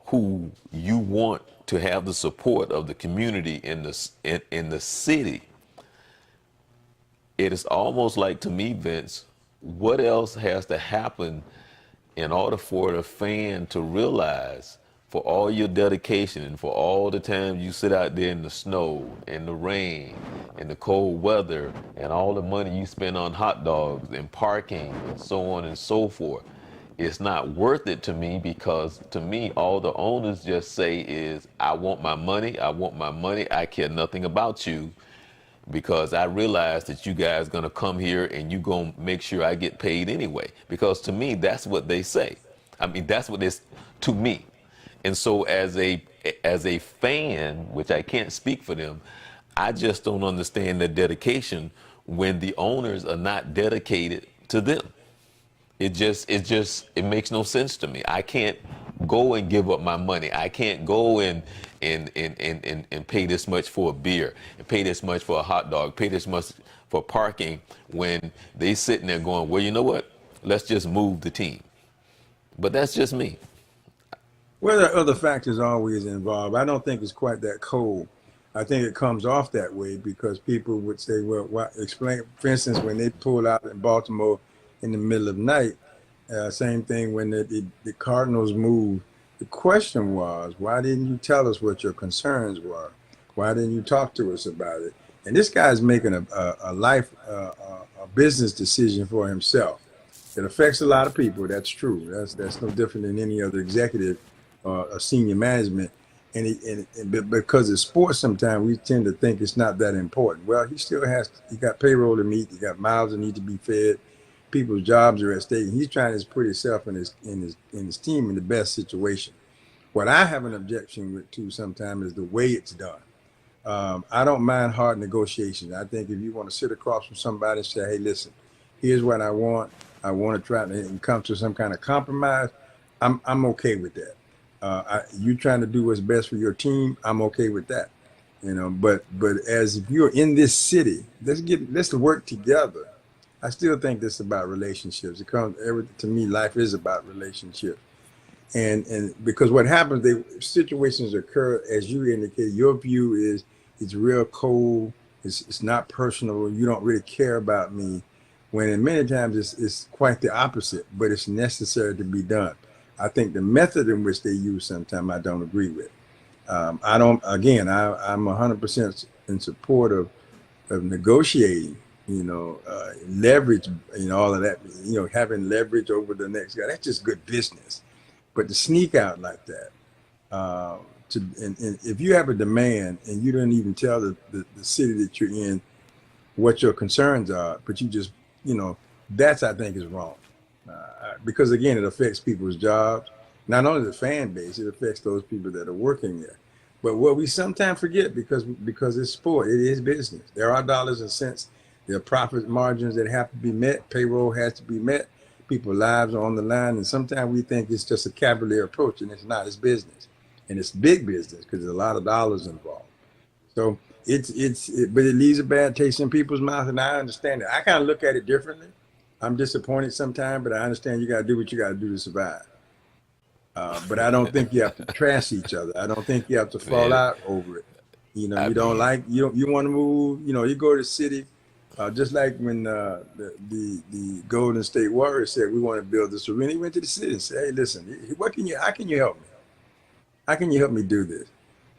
Speaker 1: who you want to have the support of the community in the city, it is almost like, to me, Vince, what else has to happen in order for a fan to realize, for all your dedication and for all the time you sit out there in the snow and the rain and the cold weather and all the money you spend on hot dogs and parking and so on and so forth, it's not worth it to me, because to me, all the owners just say is, I want my money, I care nothing about you, because I realize that you guys gonna come here and you gonna make sure I get paid anyway. Because to me, that's what they say. I mean, that's what it's to me. And so as a fan, which I can't speak for them, I just don't understand the dedication when the owners are not dedicated to them. It makes no sense to me. I can't go and give up my money. I can't go and pay this much for a beer, and pay this much for a hot dog, pay this much for parking, when they sitting there going, well, you know what? Let's just move the team. But that's just me.
Speaker 2: Well, there are other factors always involved. I don't think it's quite that cold. I think it comes off that way because people would say, well, explain, for instance, when they pulled out in Baltimore in the middle of the night, same thing when the Cardinals moved. The question was, why didn't you tell us what your concerns were? Why didn't you talk to us about it? And this guy's making a business decision for himself. It affects a lot of people. That's true. That's no different than any other executive or senior management. And because it's sports, sometimes we tend to think it's not that important. Well, he got payroll to meet. He got mouths that need to be fed. People's jobs are at stake. He's trying to put himself and his team in the best situation. What I have an objection with too sometimes is the way it's done. I don't mind hard negotiations. I think if you want to sit across from somebody and say, "Hey, listen, here's what I want. I want to try to come to some kind of compromise," I'm okay with that. You trying to do what's best for your team, I'm okay with that. But as if you're in this city, let's work together. I still think this is about relationships. It comes to me, life is about relationships. And because what happens, situations occur as you indicated. Your view is it's real cold. It's not personal. You don't really care about me. When in many times it's quite the opposite, but it's necessary to be done. I think the method in which they use sometimes I don't agree with. I don't. Again, I'm 100% in support of negotiating. Leverage. All of that. Having leverage over the next guy. That's just good business. But to sneak out like that, and if you have a demand and you don't even tell the city that you're in what your concerns are, but you just, that's I think is wrong. Because again, it affects people's jobs, not only the fan base, it affects those people that are working there. But what we sometimes forget, because it's sport, it is business. There are dollars and cents, there are profit margins that have to be met, payroll has to be met. People's lives are on the line, and sometimes we think it's just a cavalier approach, and it's not. It's business, and it's big business because there's a lot of dollars involved. So but it leaves a bad taste in people's mouth, and I understand it. I kind of look at it differently. I'm disappointed sometimes, but I understand you got to do what you got to do to survive. But I don't think you have to trash each other. I don't think you have to fall
Speaker 1: Man,
Speaker 2: out over it.
Speaker 1: I
Speaker 2: You don't
Speaker 1: mean,
Speaker 2: like you want to move. You go to the city. Just like when the Golden State Warriors said we want to build this arena, he went to the city and said, "Hey, listen, how can you help me? How can you help me do this?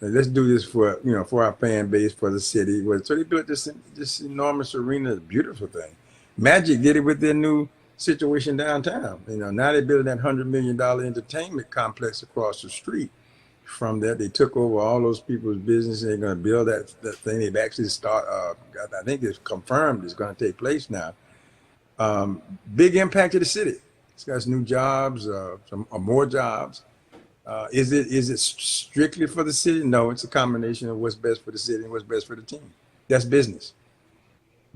Speaker 2: Let's do this for our fan base, for the city." So they built this enormous arena, a beautiful thing. Magic did it with their new situation downtown. Now they're building that $100 million entertainment complex across the street. From that, they took over all those people's business, and they're going to build that thing. They've actually I think it's confirmed it's going to take place now. Big impact to the city. It's got new jobs, more jobs. Is it strictly for the city? No, it's a combination of what's best for the city and what's best for the team. That's business.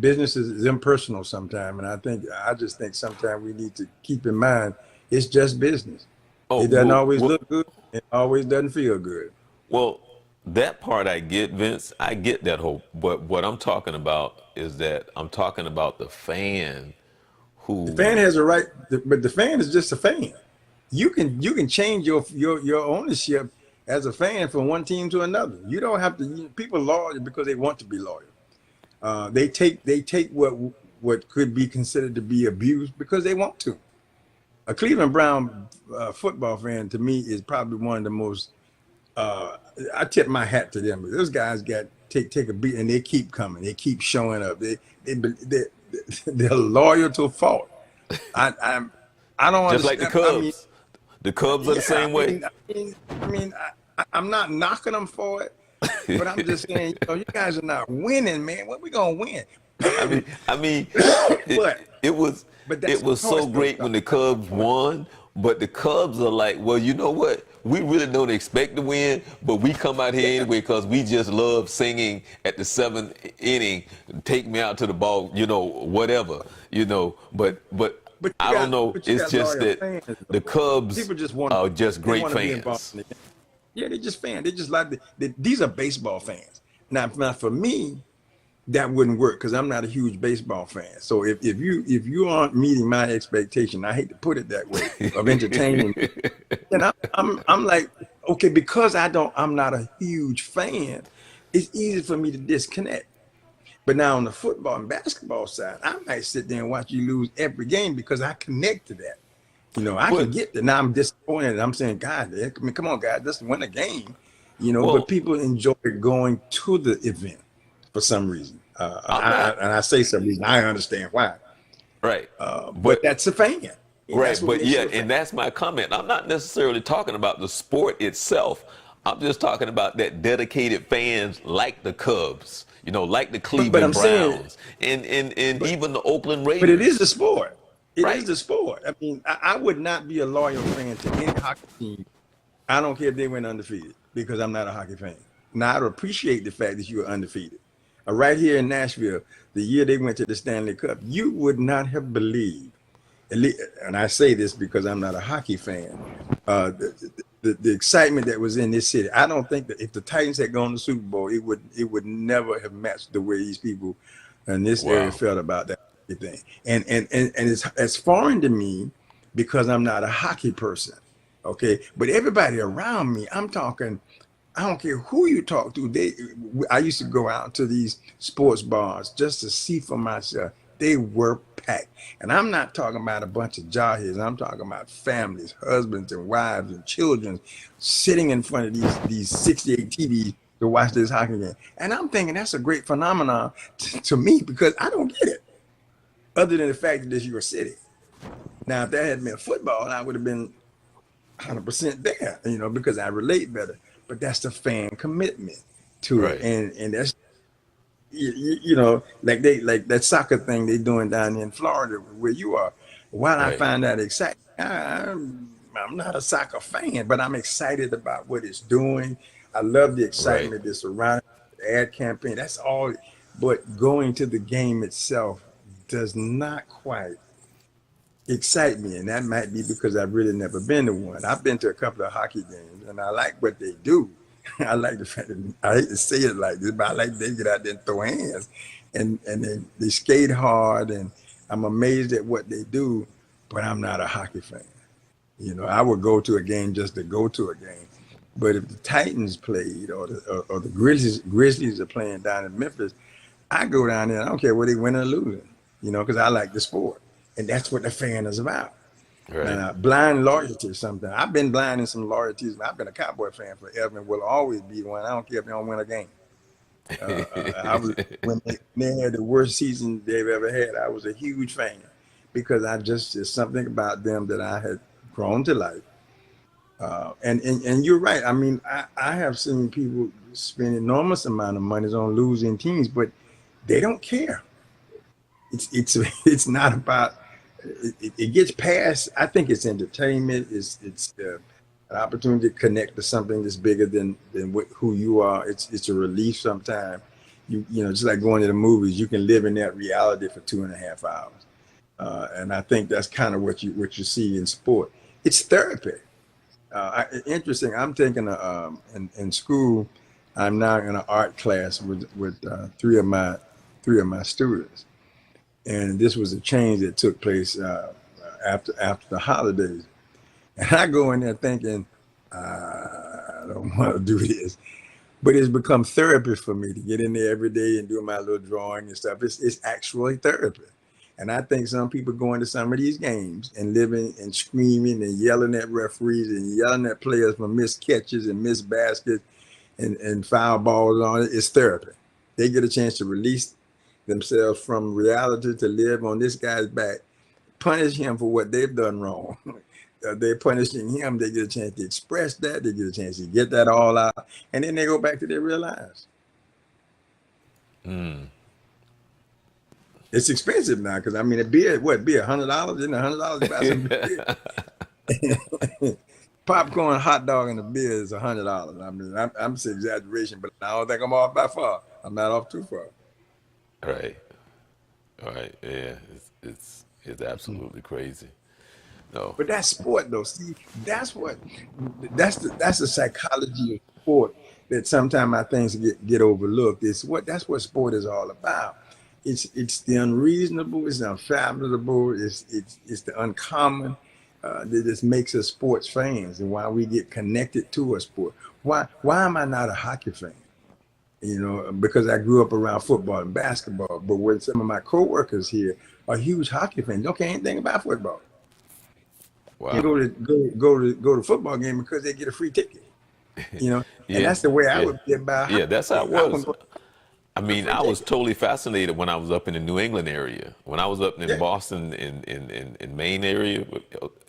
Speaker 2: Business is impersonal sometimes, and I just think sometimes we need to keep in mind it's just business.
Speaker 1: oh,
Speaker 2: It doesn't
Speaker 1: well,
Speaker 2: always
Speaker 1: well,
Speaker 2: look good. It always doesn't feel good.
Speaker 1: well, that part I get, Vince. I get that hope. But what I'm talking about is that I'm talking about the fan
Speaker 2: The fan
Speaker 1: who,
Speaker 2: has a right, but the fan is just a fan. You can change your ownership as a fan from one team to another. You don't have to. People loyal because they want to be loyal. They take what could be considered to be abuse because they want to. A Cleveland Brown football fan to me is probably one of the most. I tip my hat to them. Those guys got take a beat and they keep coming. They keep showing up. They're loyal to a fault. I I'm I don't
Speaker 1: just like the
Speaker 2: understand.
Speaker 1: Cubs, the Cubs are the
Speaker 2: Yeah.
Speaker 1: same way.
Speaker 2: I'm not knocking them for it, but I'm just saying, you guys are not winning, man. When we gonna win?
Speaker 1: I mean, it
Speaker 2: but
Speaker 1: it was
Speaker 2: but
Speaker 1: it
Speaker 2: that's
Speaker 1: was
Speaker 2: the point,
Speaker 1: so great
Speaker 2: though.
Speaker 1: when the
Speaker 2: That's the
Speaker 1: Cubs
Speaker 2: point.
Speaker 1: won, but the Cubs are like, well, you know what? We really don't expect to win, but we come out here
Speaker 2: Yeah,
Speaker 1: anyway because we just love singing at the seventh inning. Take me out to the ball, whatever, But
Speaker 2: but
Speaker 1: I don't know.
Speaker 2: you
Speaker 1: It's
Speaker 2: got
Speaker 1: just
Speaker 2: loyal
Speaker 1: that
Speaker 2: fans
Speaker 1: the
Speaker 2: though.
Speaker 1: Cubs
Speaker 2: People just want
Speaker 1: are just
Speaker 2: they
Speaker 1: great
Speaker 2: want to be involved
Speaker 1: fans.
Speaker 2: in the game. Yeah, they just fans. They just like these are baseball fans. Now for me, that wouldn't work because I'm not a huge baseball fan. So if you aren't meeting my expectation, I hate to put it that way, of entertaining, and I'm like, okay, because I'm not a huge fan, it's easy for me to disconnect. But now on the football and basketball side, I might sit there and watch you lose every game because I connect to that. I can
Speaker 1: but
Speaker 2: get that. Now I'm disappointed. I'm saying, God, I mean, come on, guys, let's win a game. But
Speaker 1: well,
Speaker 2: people enjoy going to the event for some reason.
Speaker 1: I'm not
Speaker 2: And I say some reason, I understand why.
Speaker 1: right,
Speaker 2: But
Speaker 1: but
Speaker 2: that's a fan. And that's
Speaker 1: right,
Speaker 2: what
Speaker 1: but
Speaker 2: makes
Speaker 1: yeah,
Speaker 2: you a fan.
Speaker 1: and that's my comment. I'm not necessarily talking about the sport itself. I'm just talking about that dedicated fans like the Cubs, like the
Speaker 2: But
Speaker 1: Cleveland
Speaker 2: I'm saying,
Speaker 1: Browns, and
Speaker 2: but
Speaker 1: even the Oakland
Speaker 2: but it is the
Speaker 1: Raiders.
Speaker 2: sport. It is
Speaker 1: Right.
Speaker 2: the sport. I mean, I would not be a loyal fan to any hockey team. I don't care if they went undefeated because I'm not a hockey fan. not appreciate the fact that you were undefeated. Right here in Nashville, the year they went to the Stanley Cup, you would not have believed, and I say this because I'm not a hockey fan, the excitement that was in this city. I don't think that if the Titans had gone to the Super Bowl, it would never have matched the way these people in this area
Speaker 1: Wow.
Speaker 2: felt about that thing. And it's foreign to me because I'm not a hockey person. Okay, but everybody around me, I'm talking. I don't care who you talk to. I used to go out to these sports bars just to see for myself. They were packed, and I'm not talking about a bunch of jawheads. I'm talking about families, husbands and wives and children, sitting in front of these 68 TVs to watch this hockey game. And I'm thinking that's a great phenomenon to me because I don't get it, other than the fact that this is your city. Now, if that had been football, I would have been 100% there, because I relate better. But that's the fan commitment to it,
Speaker 1: Right.
Speaker 2: and that's like that soccer thing they doing down in Florida where you are. While I
Speaker 1: Right.
Speaker 2: find that exciting, I'm not a soccer fan, but I'm excited about what it's doing. I love the
Speaker 1: Right.
Speaker 2: excitement that's around the ad campaign. That's all. But going to the game itself does not quite excite me, and that might be because I've really never been to one. I've been to a couple of hockey games, and I like what they do. I like the fact that I hate to say it like this, but I like they get out there and throw hands, and they skate hard, and I'm amazed at what they do. But I'm not a hockey fan. I would go to a game just to go to a game. But if the Titans played or the Grizzlies are playing down in Memphis, I go down there. I don't care whether they win or losing, because I like the sport, and that's what the fan is about.
Speaker 1: Right.
Speaker 2: Blind loyalty is something. I've been blind in some loyalties. I've been a Cowboy fan forever and will always be one. I don't care if they don't win a game. I was when they had the worst season they've ever had. I was a huge fan because there's something about them that I had grown to like. And you're right. I mean, I have seen people spend enormous amount of money on losing teams, but they don't care. It's it's not about it gets past. I think it's entertainment. It's an opportunity to connect to something that's bigger than who you are. It's a relief sometimes. Just like going to the movies, you can live in that reality for 2.5 hours. And I think that's kind of what you see in sport. It's therapy. Interesting. I'm taking in school. I'm now in an art class with three of my students, and this was a change that took place after the holidays. And I go in there thinking, I don't want to do this, but it's become therapy for me to get in there every day and do my little drawing and stuff. It's actually therapy. And I think some people go into some of these games and living and screaming and yelling at referees and yelling at players for missed catches and missed baskets and foul balls on it. It's therapy. They get a chance to release themselves from reality to live on this guy's back, punish him for what they've done wrong. They're punishing him. They get a chance to express that. They get a chance to get that all out. And then they go back to their real lives.
Speaker 1: Mm.
Speaker 2: It's expensive now because, I mean, a beer, beer, $100? Isn't it $100 to buy some beer? Popcorn, hot dog, and a beer is $100. I mean, I'm saying exaggeration, but I don't think I'm off by far. I'm not off too far.
Speaker 1: Right. Right. Yeah. It's absolutely crazy. No.
Speaker 2: But that's sport, though. See, that's the psychology of sport that sometimes I think get overlooked. That's what sport is all about. It's the unreasonable, it's the unfathomable, it's the uncommon that just makes us sports fans and why we get connected to a sport. Why am I not a hockey fan? Because I grew up around football and basketball. But when some of my coworkers here are huge hockey fans, don't care anything about football. They
Speaker 1: Wow.
Speaker 2: go to football game because they get a free ticket. And
Speaker 1: Yeah.
Speaker 2: that's the way I
Speaker 1: Yeah.
Speaker 2: would be about
Speaker 1: Yeah. That's how
Speaker 2: hockey.
Speaker 1: it
Speaker 2: I wouldn't
Speaker 1: was.
Speaker 2: go
Speaker 1: I
Speaker 2: for a
Speaker 1: mean,
Speaker 2: free
Speaker 1: I was
Speaker 2: ticket.
Speaker 1: totally fascinated when I was up in the New England area. When I was up in
Speaker 2: Yeah,
Speaker 1: Boston, in Maine area,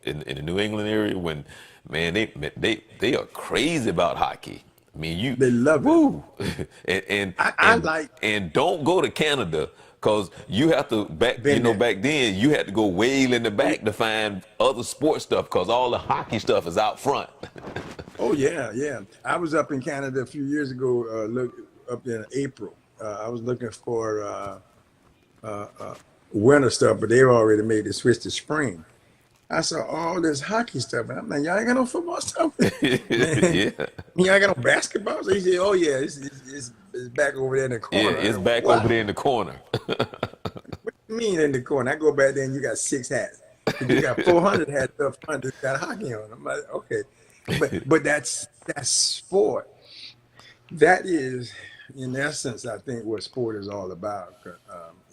Speaker 1: in the New England area, when man, they are crazy about hockey. I mean,
Speaker 2: they love it.
Speaker 1: woo, and and
Speaker 2: I
Speaker 1: and
Speaker 2: like
Speaker 1: and don't go to Canada because you have to
Speaker 2: been there.
Speaker 1: back then you had to go way in the back to find other sports stuff because all the hockey stuff is out front.
Speaker 2: Oh yeah, yeah. I was up in Canada a few years ago. Look up in April. I was looking for uh, winter stuff, but they already made the switch to spring. I saw all this hockey stuff, and I'm like, y'all ain't got no football stuff, man.
Speaker 1: Yeah,
Speaker 2: Y'all ain't got no basketball. So he said, oh yeah, it's back over there in the
Speaker 1: yeah,
Speaker 2: corner. I
Speaker 1: it's
Speaker 2: said,
Speaker 1: back over
Speaker 2: what?
Speaker 1: there in the corner.
Speaker 2: What do you mean in the corner? I go back there and you got 6 hats, but you got 400 hats up front that got hockey on. I'm like, okay, but that's sport. That is, in essence, I think what sport is all about,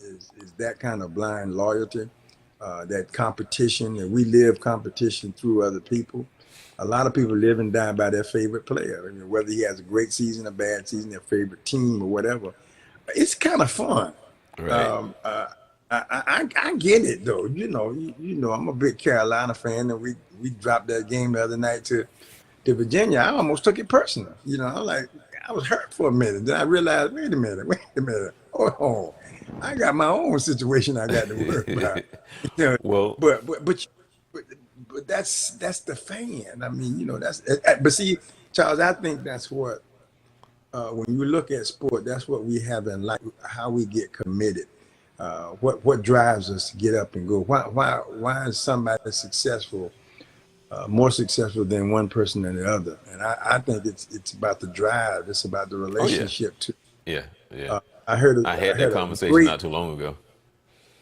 Speaker 2: is that kind of blind loyalty, that competition, and we live competition through other people. A lot of people live and die by their favorite player, I mean, whether he has a great season, a bad season, their favorite team, or whatever. It's kind of fun.
Speaker 1: Right.
Speaker 2: Um, uh, I get it though. You know, I'm a big Carolina fan, and we dropped that game the other night to Virginia. I almost took it personal. You know, I was hurt for a minute. Then I realized, wait a minute. Oh, I got my own situation I got to worry about. You know,
Speaker 1: Well,
Speaker 2: but but that's the fan. I mean, you know, but see, Charles, I think that's what when you look at sport, that's what we have in life, how we get committed. What drives us to get up and go? Why is somebody successful, more successful than one person than the other? And I think it's about the drive. It's about the
Speaker 1: oh yeah,
Speaker 2: relationship too.
Speaker 1: yeah, yeah.
Speaker 2: Uh,
Speaker 1: I
Speaker 2: I
Speaker 1: had that
Speaker 2: had a
Speaker 1: conversation
Speaker 2: great
Speaker 1: not too long ago.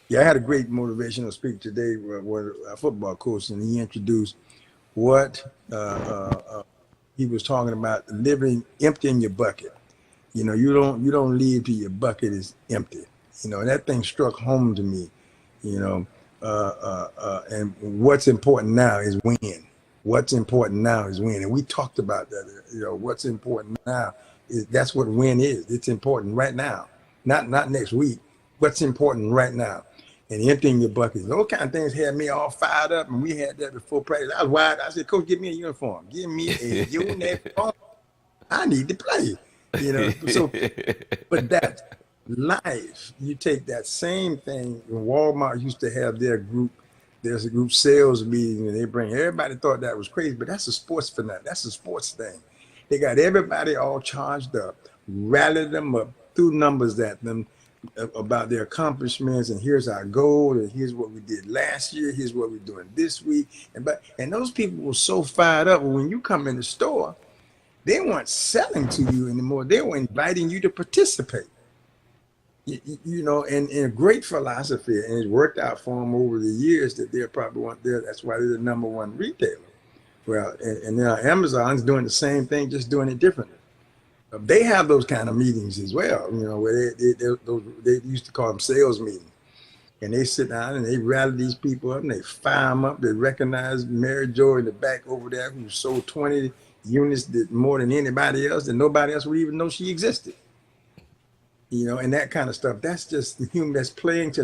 Speaker 2: yeah, I had a great motivational speaker today with a football coach, and he introduced what he was talking about: living emptying your bucket. You know, you don't leave till your bucket is empty. You know, and that thing struck home to me. You know, and what's important now is win. What's important now is win, and we talked about that. You know, what's important now is that's what win is. It's important right now, not next week. What's important right now, and emptying your buckets. Those kind of things had me all fired up, and we had that before practice. I was wide. I said, Coach, give me a uniform. Give me a uniform. I need to play. You know, so but that's life. You take that same thing. Walmart used to have their group. There's a group sales meeting, and they bring everybody. Thought that was crazy, but that's a sports fanatic. That's a sports thing. They got everybody all charged up, rallied them up, threw numbers at them about their accomplishments, and here's our goal, and here's what we did last year. Here's what we're doing this week, and those people were so fired up. When you come in the store, they weren't selling to you anymore. They were inviting you to participate. You know, and a great philosophy, and it's worked out for them over the years that they're probably one there. That's why they're the number one retailer. Well, and now Amazon's doing the same thing, just doing it differently. They have those kind of meetings as well. You know, where they used to call them sales meetings, and they sit down and they rally these people up and they fire them up. They recognize Mary Jo in the back over there who sold 20 units that more than anybody else, and nobody else would even know she existed. You know, and that kind of stuff. That's just the human. That's playing to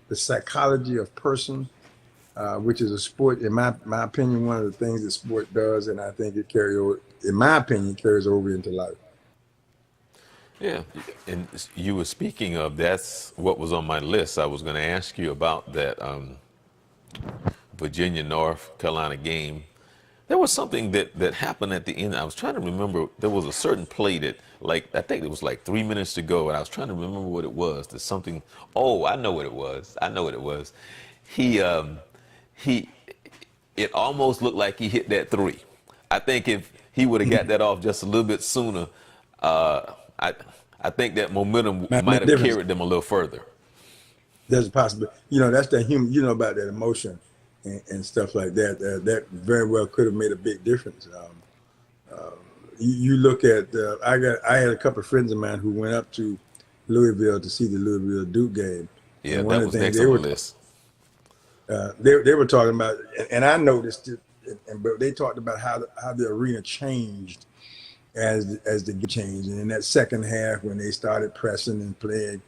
Speaker 2: the psychology of person, which is a sport. In my opinion, one of the things that sport does, and I think it carry over. In my opinion, carries over into life.
Speaker 1: Yeah, and you were speaking of that's what was on my list. I was going to ask you about that Virginia North Carolina game. There was something that happened at the end. I was trying to remember. There was a certain play that, like, I think it was like 3 minutes to go, and I was trying to remember what it was. There's something. Oh, I know what it was. I know what it was. He, it almost looked like he hit that three. I think if he would have got that off just a little bit sooner, I I think that momentum
Speaker 2: Might
Speaker 1: might
Speaker 2: make a
Speaker 1: have
Speaker 2: difference.
Speaker 1: carried them a little further.
Speaker 2: There's a possibility. You know, that's that human. You know about that emotion and stuff like that. That very well could have made a big difference. You look at. I had a couple of friends of mine who went up to Louisville to see the Louisville Duke game,
Speaker 1: Yeah,
Speaker 2: and one
Speaker 1: that
Speaker 2: of the
Speaker 1: was
Speaker 2: things
Speaker 1: next on the list.
Speaker 2: they were talking about, and I noticed it, but they talked about how the arena changed as the game changed, and in that second half when they started pressing and playing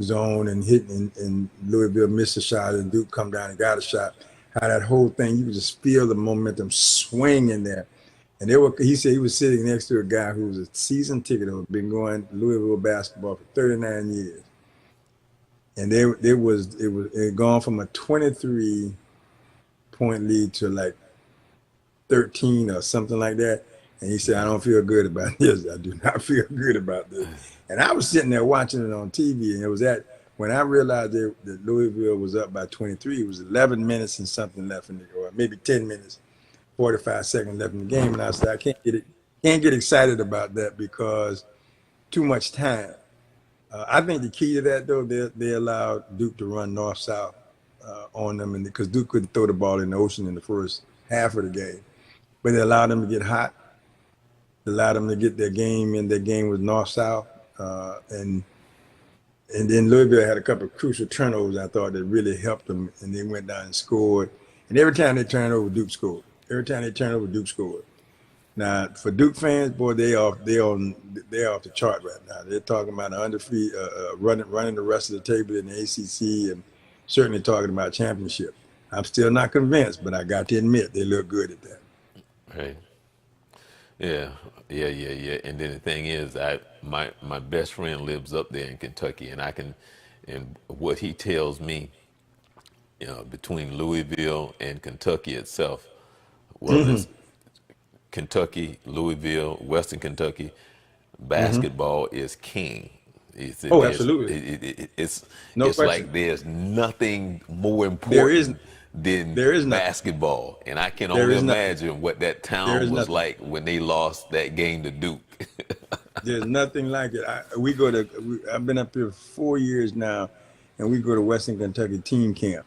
Speaker 2: zone and hitting, and Louisville missed a shot and Duke come down and got a shot, how that whole thing, you could just feel the momentum swing in there. And he said he was sitting next to a guy who was a season ticket who had been going to Louisville basketball for 39 years. And it had gone from a 23 point lead to like 13 or something like that. And he said, I don't feel good about this. I do not feel good about this. And I was sitting there watching it on TV, and it was when I realized that Louisville was up by 23. It was 11 minutes and something left in the, or maybe 10 minutes, 45 seconds left in the game. And I said, I can't get excited about that because too much time. I think the key to that, though, they allowed Duke to run north-south on them, and because Duke couldn't throw the ball in the ocean in the first half of the game. But they allowed them to get hot. They allowed them to get their game, and their game was north-south. And then Louisville had a couple of crucial turnovers, I thought, that really helped them, and they went down and scored. And every time they turned over, Duke scored. Every time they turned over, Duke scored. Now, for Duke fans, boy, they're off the chart right now. They're talking about an undefeated, running the rest of the table in the ACC, and certainly talking about championship. I'm still not convinced, but I got to admit they look good at that.
Speaker 1: Right. Yeah. And then the thing is, my best friend lives up there in Kentucky, and what he tells me, between Louisville and Kentucky itself, well, it's Kentucky, Louisville, Western Kentucky, basketball is king.
Speaker 2: Oh, absolutely.
Speaker 1: It's
Speaker 2: No question.
Speaker 1: like there's nothing more
Speaker 2: There is
Speaker 1: important than
Speaker 2: nothing.
Speaker 1: basketball, and I can
Speaker 2: There
Speaker 1: only
Speaker 2: is nothing.
Speaker 1: imagine what that
Speaker 2: There
Speaker 1: town
Speaker 2: is
Speaker 1: was
Speaker 2: nothing.
Speaker 1: like when they lost that game to Duke.
Speaker 2: There's nothing like it. I've been up here 4 years now, and we go to Western Kentucky team camp,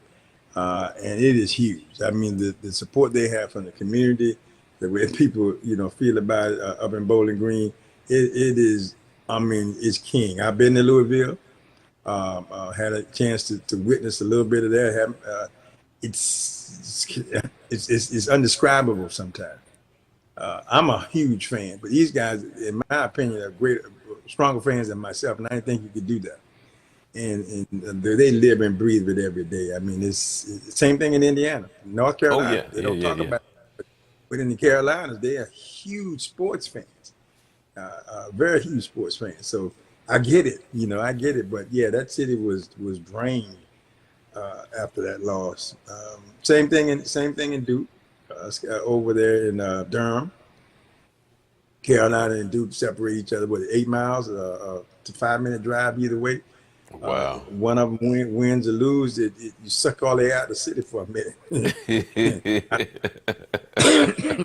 Speaker 2: and it is huge. I mean, the support they have from the community, the way people feel about it up in Bowling Green, it is. I mean, it's king. I've been to Louisville, had a chance to witness a little bit of that. It's undescribable sometimes. I'm a huge fan, but these guys, in my opinion, are stronger fans than myself, and I didn't think you could do that. And they live and breathe it every day. I mean, it's the same thing in Indiana, North
Speaker 1: Oh
Speaker 2: Carolina.
Speaker 1: yeah,
Speaker 2: They don't talk
Speaker 1: yeah.
Speaker 2: about it, but in the Carolinas, they are huge sports fans, very huge sports fans. So I get it, I get it. But yeah, that city was drained after that loss. Same thing in Duke, over there in Durham. Carolina and Duke separate each other with 8 miles, to 5-minute drive either way.
Speaker 1: Wow.
Speaker 2: One of them wins or lose, you suck all the air out of the city for a minute.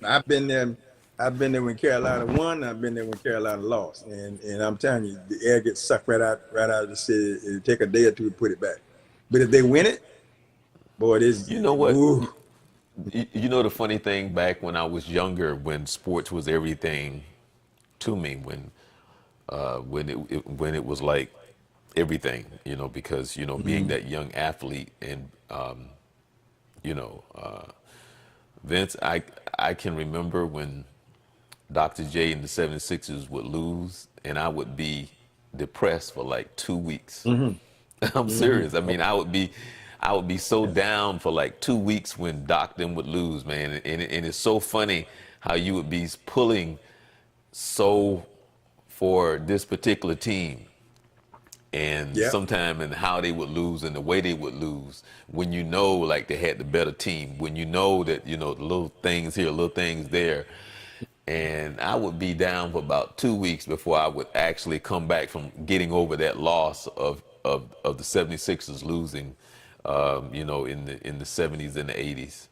Speaker 2: I've been there. I've been there when Carolina won. I've been there when Carolina lost, and I'm telling you, the air gets sucked right out of the city. It'll take a day or two to put it back. But if they win it, boy, it is.
Speaker 1: You know what?
Speaker 2: Ooh.
Speaker 1: You know the funny thing, back when I was younger, when sports was everything to me, when it was like everything, because being that young athlete, and Vince, I can remember when Dr. J and the 76ers would lose, and I would be depressed for like 2 weeks. I'm serious. I mean, I would be so down for like 2 weeks when Doc them would lose, man. And it's so funny how you would be pulling so for this particular team, and
Speaker 2: Yeah.
Speaker 1: sometime and how they would lose and the way they would lose, when like they had the better team, when that the little things here, little things there. And I would be down for about 2 weeks before I would actually come back from getting over that loss of the 76ers losing, in the 70s and the 80s.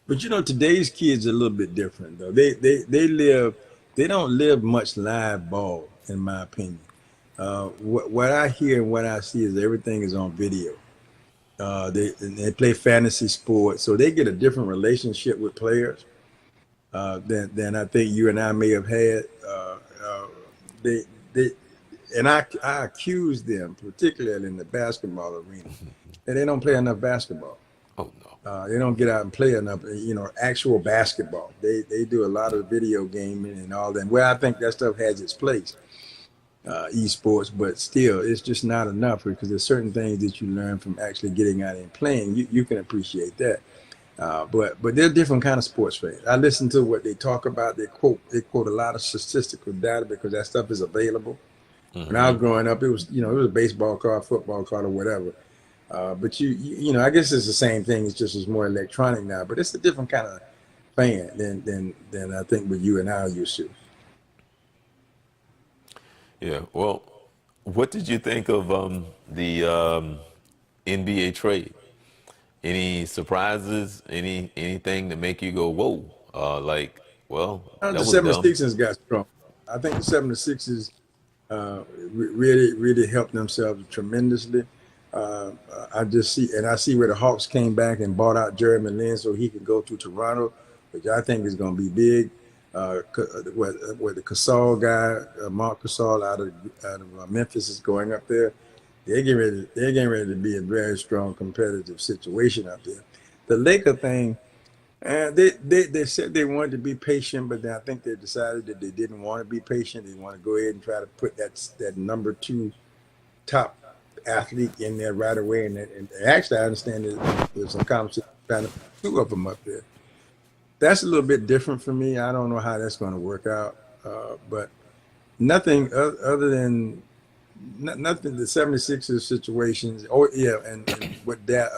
Speaker 2: But today's kids are a little bit different though. They don't live much live ball, in my opinion. What I hear and what I see is everything is on video. They play fantasy sports, so they get a different relationship with players than I think you and I may have had. I accuse them, particularly in the basketball arena, that they don't play enough basketball.
Speaker 1: Oh no.
Speaker 2: They don't get out and play enough, actual basketball. They do a lot of video gaming and all that. Well, I think that stuff has its place, esports, but still, it's just not enough, because there's certain things that you learn from actually getting out and playing. You can appreciate that. But they're different kind of sports fans. I listen to what they talk about. They quote a lot of statistical data because that stuff is available. When I was growing up, it was a baseball card, football card, or whatever. But I guess it's the same thing. It's just more electronic now. But it's a different kind of fan than I think what you and I are used to.
Speaker 1: Yeah. Well, what did you think of the NBA trade? Any surprises? Anything that make you go, whoa? Like, well,
Speaker 2: The
Speaker 1: that was dumb.
Speaker 2: 76ers got strong. I think the 76ers really helped themselves tremendously. Uh, I just see, and I see where the Hawks came back and bought out Jeremy Lin so he can go to Toronto, which I think is going to be big. Where the Gasol guy, Mark Gasol out of Memphis is going up there. They're getting ready to be a very strong competitive situation up there. The Laker thing, they said they wanted to be patient, but then I think they decided that they didn't want to be patient. They want to go ahead and try to put that number two top athlete in there right away. And actually, I understand there's some conversation trying to put two of them up there. That's a little bit different for me. I don't know how that's going to work out, but nothing other than nothing. The 76ers situations. Oh yeah, and what that.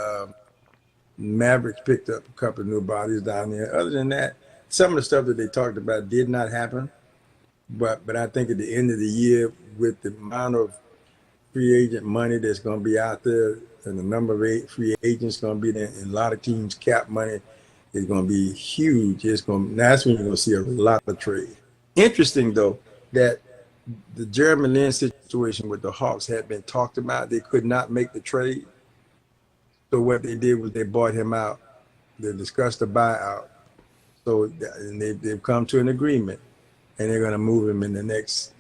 Speaker 2: Mavericks picked up a couple of new bodies down there. Other than that, some of the stuff that they talked about did not happen. But I think at the end of the year, with the amount of free agent money that's going to be out there and the number of free agents going to be there, and a lot of teams' cap money is going to be huge. That's when you're going to see a lot of trade. Interesting though that the Jeremy Lin situation with the Hawks had been talked about. They could not make the trade. So what they did was they bought him out. They discussed the buyout. So and they've come to an agreement, and they're going to move him in the next.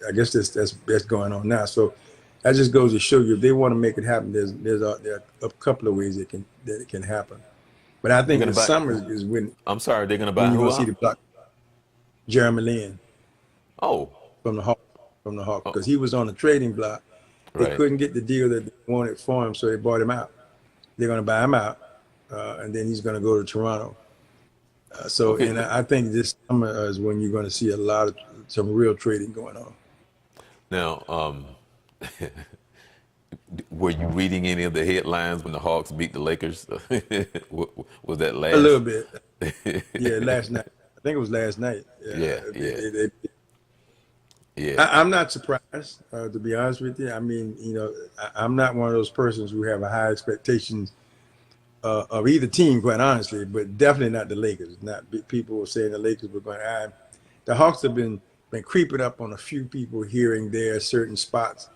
Speaker 2: I guess that's going on now. So that just goes to show you if they want to make it happen. There are a couple of ways that it can happen. But I think the summer is when.
Speaker 1: I'm sorry, they're going to buy
Speaker 2: when you're
Speaker 1: who
Speaker 2: going to see the block. Jeremy Lin.
Speaker 1: Oh.
Speaker 2: From the Hawks, because he was on the trading block. They couldn't get the deal that they wanted for him, so they bought him out. They're going to buy him out, and then he's going to go to Toronto. And I think this summer is when you're going to see some real trading going on.
Speaker 1: Now, were you reading any of the headlines when the Hawks beat the Lakers? Was that last?
Speaker 2: A little bit. Yeah, last night. I think it was last night.
Speaker 1: Yeah.
Speaker 2: I'm not surprised, to be honest with you. I mean, I'm not one of those persons who have a high expectations of either team, quite honestly, but definitely not the Lakers. Not people were saying the Lakers were going. The Hawks have been creeping up on a few people here and there, certain spots.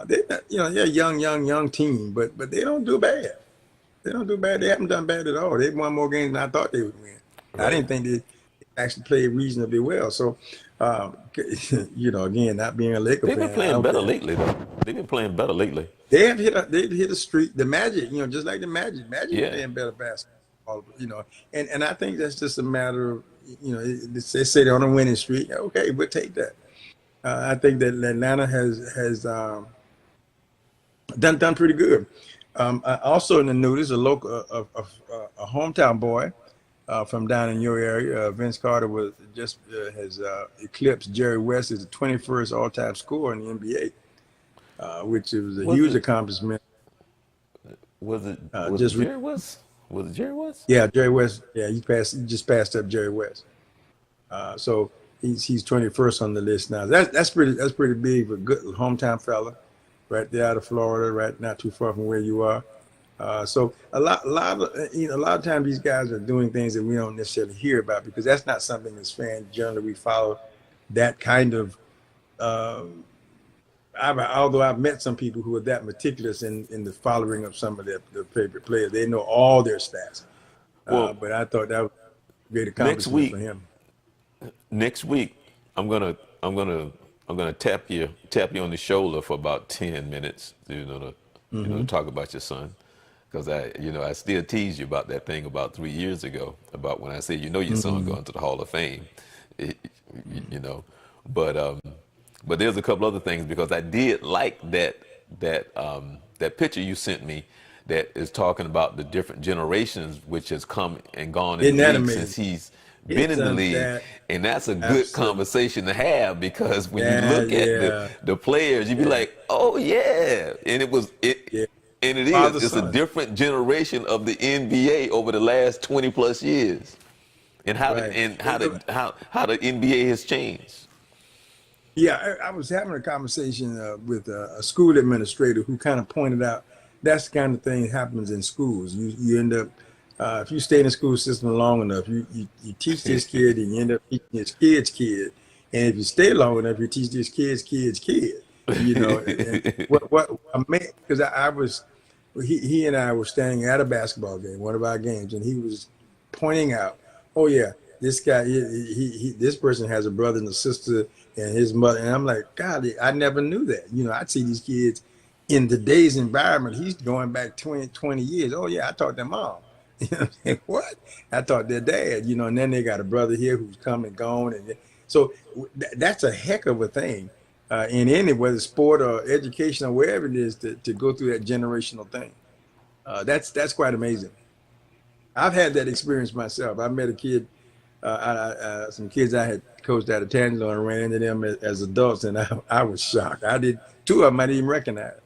Speaker 2: They're a young team, but they don't do bad. They don't do bad. They haven't done bad at all. They've won more games than I thought they would win. Right. I didn't think they actually played reasonably well. So. Again, not being a Laker fan.
Speaker 1: They've been playing better lately, though. They've been playing better lately.
Speaker 2: They've hit a streak. The Magic, just like the Magic playing better basketball, and I think that's just a matter of, they say they're on a winning streak. Okay, we'll take that. I think that Atlanta has done pretty good. Also in the news, a hometown boy. From down in your area, Vince Carter has eclipsed Jerry West as the 21st all-time scorer in the NBA, which was a huge accomplishment.
Speaker 1: Was it Jerry West? Was it Jerry West?
Speaker 2: Yeah, Jerry West. Yeah, he just passed up Jerry West. So he's 21st on the list now. That's pretty big for a good hometown fella, right there out of Florida, right not too far from where you are. So a lot of times these guys are doing things that we don't necessarily hear about because that's not something as fans generally we follow. That kind of, although I've met some people who are that meticulous in the following of some of their favorite players, they know all their stats. But I thought that was a great accomplishment for him.
Speaker 1: Next week, I'm gonna tap you on the shoulder for about 10 minutes, to talk about your son. Because I still tease you about that thing about 3 years ago about when I said, your son going to the Hall of Fame, but there's a couple other things because I did like that picture you sent me that is talking about the different generations which has come and gone in the league since he's been in the league, and that's a good conversation to have because when you look at the players, you'd be like, oh yeah, and And it's a different generation of the NBA over the last 20 plus years. and how the
Speaker 2: right.
Speaker 1: and
Speaker 2: Hey, look,
Speaker 1: how the NBA has changed.
Speaker 2: yeah, I was having a conversation with a school administrator who kind of pointed out that's the kind of thing that happens in schools. You end up if you stay in the school system long enough, you teach this kid and you end up teaching his kid's kid, and if you stay long enough, you teach this kid's kid. You know, and what I meant because I was he and I were standing at a basketball game, one of our games, and he was pointing out, oh yeah, this guy, this person has a brother and a sister and his mother, and I'm like, God, I never knew that. You know, I see these kids in today's environment. He's going back 20 years. Oh yeah, I taught their mom. You know what I'm saying? What? I taught their dad. You know, and then they got a brother here who's come and gone, and so that's a heck of a thing. In any whether sport or education or wherever it is to go through that generational thing. That's quite amazing. I've had that experience myself. I met a kid, some kids I had coached out of Tangelo and ran into them as adults, and I was shocked. I did two of them I didn't even recognize,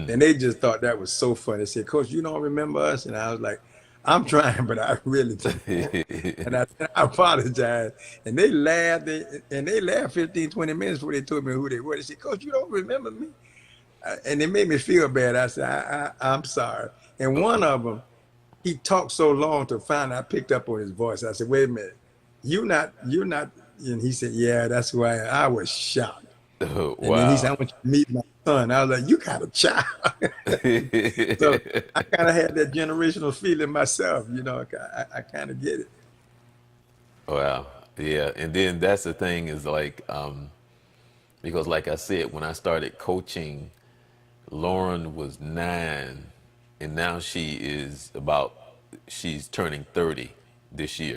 Speaker 2: and they just thought that was so funny. They said, "Coach, you don't remember us?" And I was like, "I'm trying, but I really don't." And I apologize. And they laughed, and they laughed 15, 20 minutes before they told me who they were. They said, "Coach, you don't remember me?" And it made me feel bad. I said, I'm sorry. And one of them, he talked so long to finally I picked up on his voice. I said, wait a minute, you're not. And he said, yeah, that's why I was shocked.
Speaker 1: Oh,
Speaker 2: And then he said, I
Speaker 1: wow.
Speaker 2: want you to meet my son. I was like, you got a child. So I kind of had that generational feeling myself. You know, I kind of get it.
Speaker 1: Wow. Yeah. And then that's the thing is like, because like I said, when I started coaching, Lauren was 9, and now she's turning 30 this year.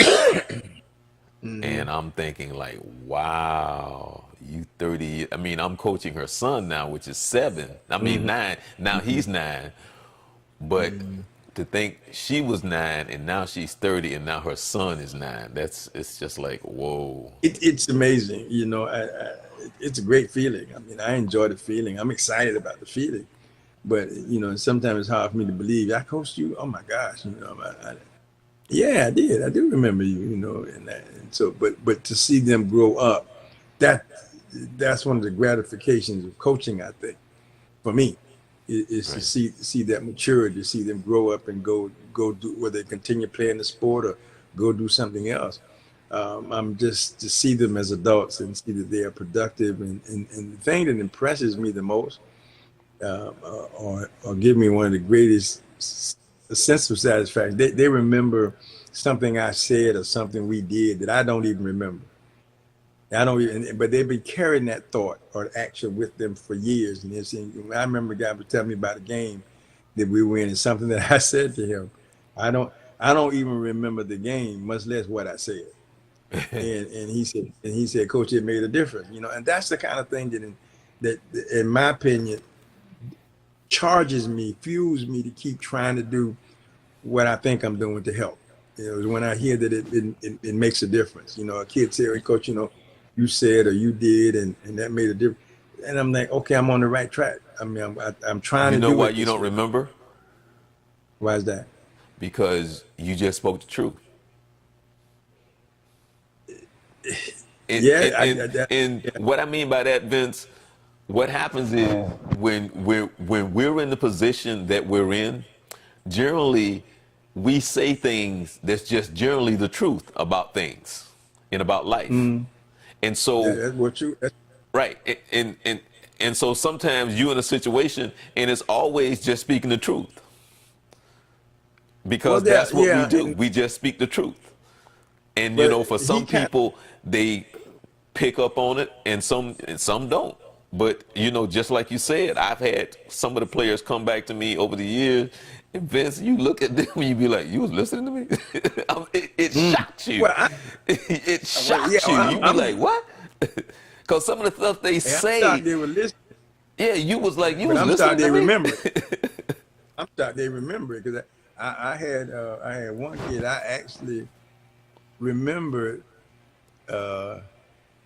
Speaker 2: Hmm.
Speaker 1: And I'm thinking like, wow, you 30. I mean, I'm coaching her son now, which is 7. I mean,
Speaker 2: Hmm.
Speaker 1: 9. Now
Speaker 2: Hmm.
Speaker 1: he's 9. But
Speaker 2: Hmm.
Speaker 1: to think she was 9 and now she's 30 and now her son is 9, it's just like, whoa.
Speaker 2: It's amazing. You know, it's a great feeling. I mean, I enjoy the feeling. I'm excited about the feeling. But you know, sometimes it's hard for me to believe I coached you. Oh my gosh, you know, yeah, I did. I do remember you. You know, and so, but to see them grow up, that that's one of the gratifications of coaching. I think for me is to
Speaker 1: Right.
Speaker 2: see that maturity, to see them grow up and go do whether they continue playing the sport or go do something else. I'm just to see them as adults and see that they are productive. And the thing that impresses me the most or give me one of the greatest sense of satisfaction. They remember something I said or something we did that I don't even remember. I don't even, but they've been carrying that thought or action with them for years. And they're saying, I remember a guy was telling me about a game that we were in and something that I said to him. I don't, I don't even remember the game, much less what I said. And he said, Coach, it made a difference, you know. And that's the kind of thing that in my opinion, charges me, fuels me to keep trying to do what I think I'm doing to help. You know, when I hear that it makes a difference. You know, a kid say, hey, Coach, you know, you said or you did, and that made a difference. And I'm like, okay, I'm on the right track. I mean, I'm trying
Speaker 1: You
Speaker 2: to
Speaker 1: know
Speaker 2: do
Speaker 1: why
Speaker 2: it
Speaker 1: you
Speaker 2: this
Speaker 1: don't
Speaker 2: way.
Speaker 1: remember?
Speaker 2: Why is that?
Speaker 1: Because you just spoke the truth. And
Speaker 2: Yeah,
Speaker 1: and and,
Speaker 2: that,
Speaker 1: and
Speaker 2: yeah.
Speaker 1: what I mean by that, Vince, what happens is when we're in the position that we're in, generally we say things that's just generally the truth about things and about life.
Speaker 2: Mm,
Speaker 1: And so,
Speaker 2: that's what you. That's,
Speaker 1: right, and so sometimes you in a situation and it's always just speaking the truth
Speaker 2: well,
Speaker 1: because
Speaker 2: yeah,
Speaker 1: that's what we
Speaker 2: yeah,
Speaker 1: do. We just speak the truth. And
Speaker 2: but
Speaker 1: for
Speaker 2: he
Speaker 1: some
Speaker 2: kind
Speaker 1: people, they pick up on it, and some don't. But just like you said, I've had some of the players come back to me over the years, and Vince, you look at them and you be like, "You was listening to me." It
Speaker 2: of.
Speaker 1: shocks you.
Speaker 2: Well,
Speaker 1: It
Speaker 2: well, yeah,
Speaker 1: shocks you.
Speaker 2: well,
Speaker 1: You be like, "What?" Because some of the stuff they
Speaker 2: I'm starting
Speaker 1: say,
Speaker 2: to listen,
Speaker 1: yeah, you was like, "You
Speaker 2: but
Speaker 1: was
Speaker 2: I'm starting
Speaker 1: listening
Speaker 2: to
Speaker 1: to me."
Speaker 2: remember it. I'm starting to remember it because I had one kid I actually remembered uh,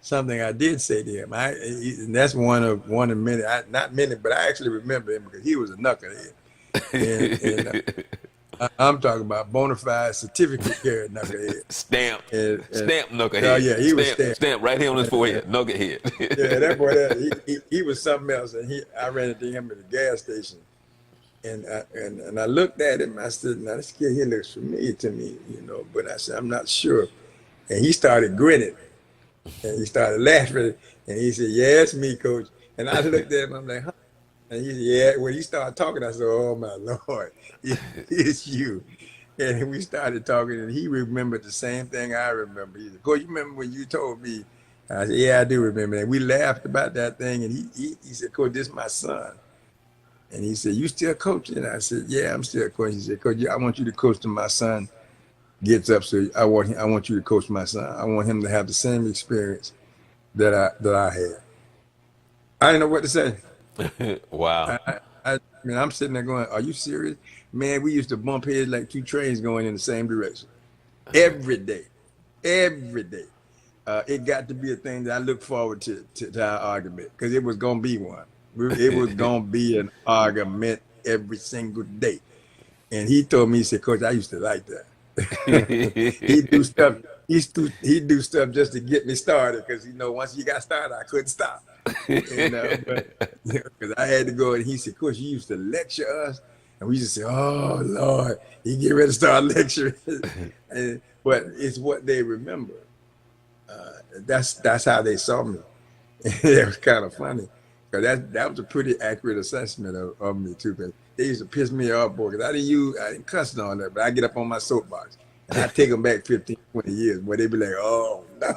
Speaker 2: something I did say to him. And that's one of many, not many, but I actually remember him because he was a knucklehead. And I'm talking about bona fide certificate carrying knucklehead.
Speaker 1: Stamp,
Speaker 2: And
Speaker 1: stamp,
Speaker 2: oh
Speaker 1: knucklehead.
Speaker 2: yeah, he was
Speaker 1: Stamp,
Speaker 2: stamped.
Speaker 1: stamp right here on his
Speaker 2: And,
Speaker 1: forehead, knucklehead.
Speaker 2: yeah, that boy, he was something else. And I ran into him at the gas station, and I looked at him. I said, "Now this kid here looks familiar to me, you know." But I said, "I'm not sure." And he started grinning, and he started laughing, and he said, "Yeah, it's me, coach." And I looked at him. I'm like, "Huh?" And he said, "Yeah." When he started talking, I said, "Oh my Lord, it's you." And we started talking, and he remembered the same thing I remember. He said, "Coach, you remember when you told me?" I said, "Yeah, I do remember." And we laughed about that thing, and he said, "Coach, this is my son." And he said, "You still coaching?" And I said, "Yeah, I'm still coaching." He said, "Coach, I want you to coach till my son gets up. So I want you to coach my son. I want him to have the same experience that I had." I didn't know what to say.
Speaker 1: Wow.
Speaker 2: I mean, I'm sitting there going, "Are you serious, man?" We used to bump heads like two trains going in the same direction every day, every day. It got to be a thing that I look forward to our argument, because it was gonna be one. It was gonna be an argument every single day. And he told me, he said, "Coach, I used to like that." he do stuff. He do stuff just to get me started, because once you got started, I couldn't stop. And but because I had to go, and he said, "Coach, you used to lecture us," and we used to say, "Oh Lord, he get ready to start lecturing." But it's what they remember. That's how they saw me. It was kind of funny, because that was a pretty accurate assessment of me too. Because they used to piss me off, boy, because I didn't cuss on that, but I get up on my soapbox and I take them back 15, 20 years, where they be like, "Oh no,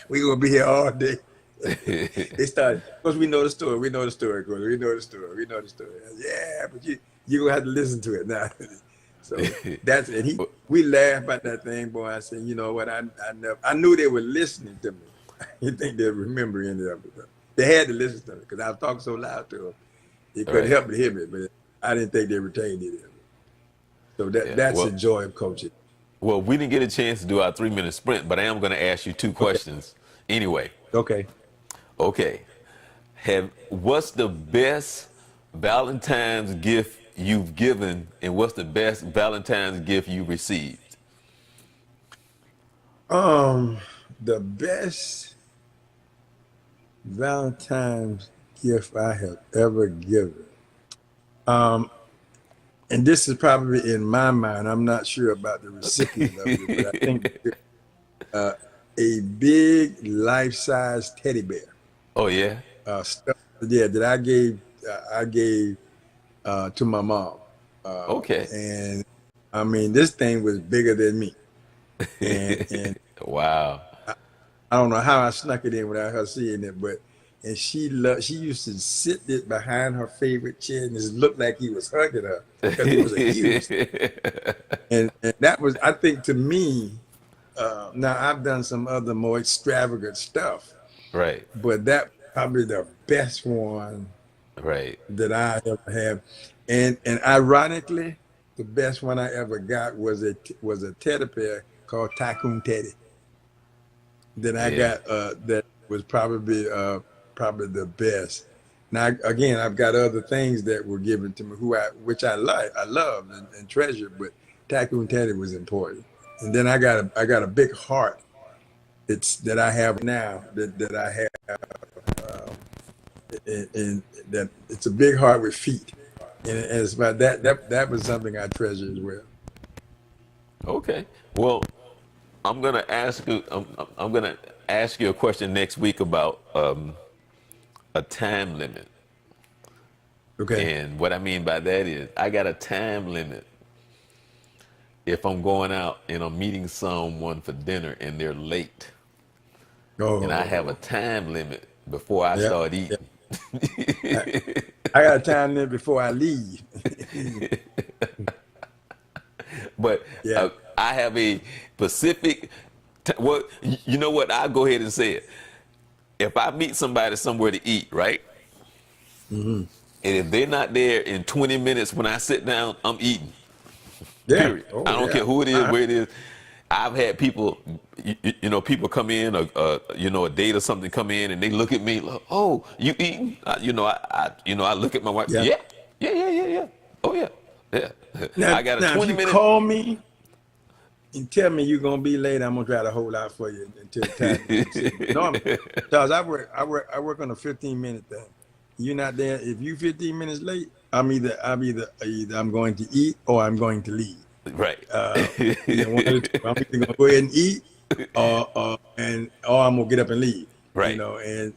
Speaker 2: we gonna be here all day." They started, of course, we know the story. We know the story, coach. We know the story. We know the story. Yeah, but you gonna have to listen to it now. So that's it. We laughed about that thing, boy. I said, "You know what? I knew they were listening to me. You think they'd remember any of it? They had to listen to me, because I was talking so loud to them. They couldn't help but hear me, but I didn't think they retained any of it. So that's the joy of coaching.
Speaker 1: Well, we didn't get a chance to do our 3-minute sprint, but I am going to ask you two questions anyway.
Speaker 2: Okay.
Speaker 1: Okay. What's the best Valentine's gift you've given, and what's the best Valentine's gift you received?
Speaker 2: The best Valentine's gift I have ever given. And this is probably in my mind. I'm not sure about the recipient of it, but I think a big life-size teddy bear.
Speaker 1: Oh yeah.
Speaker 2: Stuff, yeah, that I gave to my mom.
Speaker 1: Okay.
Speaker 2: And I mean, this thing was bigger than me. And
Speaker 1: Wow.
Speaker 2: I don't know how I snuck it in without her seeing it, and she used to sit it behind her favorite chair, and it looked like he was hugging her, because it was a huge thing. And that was, I think, to me, now I've done some other more extravagant stuff,
Speaker 1: Right.
Speaker 2: but that probably the best one
Speaker 1: Right.
Speaker 2: that I ever have. And ironically, the best one I ever got was a teddy bear called Tycoon Teddy. That I got that was probably the best. Now again, I've got other things that were given to me which I loved and treasured, but Tycoon Teddy was important. And then I got a big heart. That I have now that I have, and that it's a big heart with feet, and it's about that was something I treasure as well.
Speaker 1: Okay. Well, I'm gonna ask you. I'm gonna ask you a question next week about a time limit.
Speaker 2: Okay.
Speaker 1: And what I mean by that is, I got a time limit. If I'm going out and I'm meeting someone for dinner and they're late, and I have a
Speaker 2: Oh,
Speaker 1: time limit before I
Speaker 2: yeah.
Speaker 1: start
Speaker 2: Yeah.
Speaker 1: eating.
Speaker 2: I got a time limit before I leave.
Speaker 1: But
Speaker 2: Yeah.
Speaker 1: I have a specific. Well, you know what? I'll go ahead and say it. If I meet somebody somewhere to eat, right?
Speaker 2: Mm-hmm.
Speaker 1: And if they're not there in 20 minutes when I sit down, I'm eating.
Speaker 2: Yeah.
Speaker 1: Period. I
Speaker 2: Oh,
Speaker 1: don't
Speaker 2: yeah.
Speaker 1: care who it is, where it is. I've had people, people come in, a date or something come in, and they look at me like, "Oh, you eating?" I look at my wife.
Speaker 2: Yeah.
Speaker 1: Yeah. Oh yeah. Yeah.
Speaker 2: Now,
Speaker 1: I got a
Speaker 2: now, if
Speaker 1: 20
Speaker 2: you
Speaker 1: minute.
Speaker 2: call me and tell me you're gonna be late, I'm gonna try to hold out for you until the time that you say. Normally, Charles, I work on a 15-minute thing. You're not there. If you 15 minutes late, either I'm going to eat or I'm going to leave.
Speaker 1: Right.
Speaker 2: Uh, one of the two. I'm either gonna go ahead and eat, or I'm gonna get up and leave.
Speaker 1: Right.
Speaker 2: And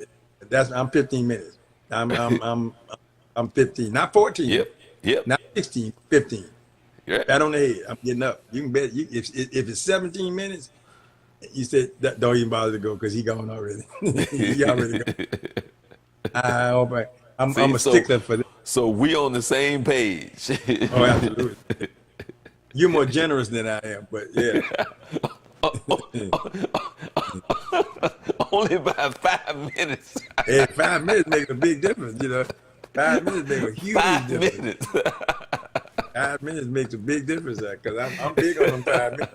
Speaker 2: I'm 15 minutes. I'm 15, not 14,
Speaker 1: Yep. Yep.
Speaker 2: not 16, 15.
Speaker 1: Yeah.
Speaker 2: Pat on the head. I'm getting up. You can bet. If it's 17 minutes, you said that don't even bother to go because he gone already. He already gone. I hope I'm
Speaker 1: See,
Speaker 2: a stickler for this.
Speaker 1: so we on the same page.
Speaker 2: Oh, absolutely. You're more generous than I am, but yeah.
Speaker 1: Only by 5 minutes.
Speaker 2: Hey, 5 minutes makes a big difference. 5 minutes make a huge
Speaker 1: 5 minutes.
Speaker 2: difference. 5 minutes makes a big difference because I'm big on them 5 minutes.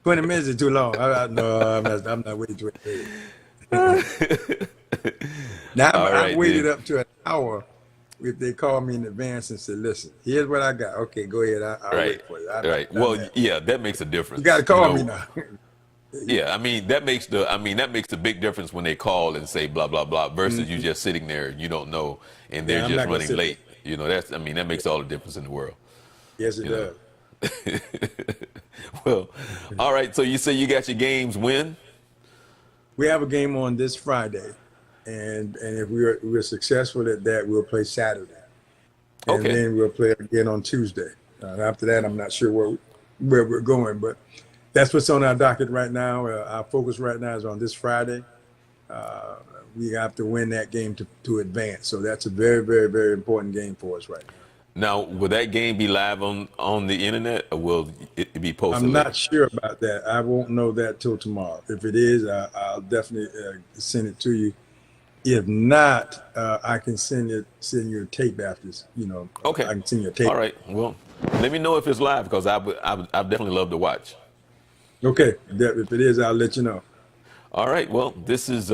Speaker 2: 20 minutes is too long. No, I'm not waiting 20 minutes. Now
Speaker 1: All
Speaker 2: I've
Speaker 1: right,
Speaker 2: waited
Speaker 1: then.
Speaker 2: up to an hour if they call me in advance and say, "Listen, here's what I got. Okay, go ahead. I'll
Speaker 1: Right.
Speaker 2: wait for you."
Speaker 1: Right. Well, yeah, that makes a difference.
Speaker 2: You got to call me now.
Speaker 1: Yeah, that makes the big difference when they call and say blah blah blah versus you just sitting there and you don't know and they're
Speaker 2: Yeah, I'm
Speaker 1: just
Speaker 2: not gonna
Speaker 1: running
Speaker 2: sit
Speaker 1: late. That makes all the difference in the world.
Speaker 2: there. Yes, it
Speaker 1: You know.
Speaker 2: does.
Speaker 1: Well, all right. So you say you got your games when?
Speaker 2: We have a game on this Friday, and if we're successful at that, we'll play Saturday, and
Speaker 1: Okay.
Speaker 2: then we'll play again on Tuesday. After that, I'm not sure where we're going, but that's what's on our docket right now. Our focus right now is on this Friday. Uh, we have to win that game to advance. So that's a very, very, very important game for us right now.
Speaker 1: Now, will that game be live on the internet or will it be posted
Speaker 2: I'm
Speaker 1: later?
Speaker 2: not sure about that. I won't know that till tomorrow. If it is, I'll definitely send it to you. If not, I can send you a tape after.
Speaker 1: Okay.
Speaker 2: I can send you a tape.
Speaker 1: All right. Well, let me know if it's live because I would definitely love to watch.
Speaker 2: Okay, if it is, I'll let you know.
Speaker 1: All right. Well, this is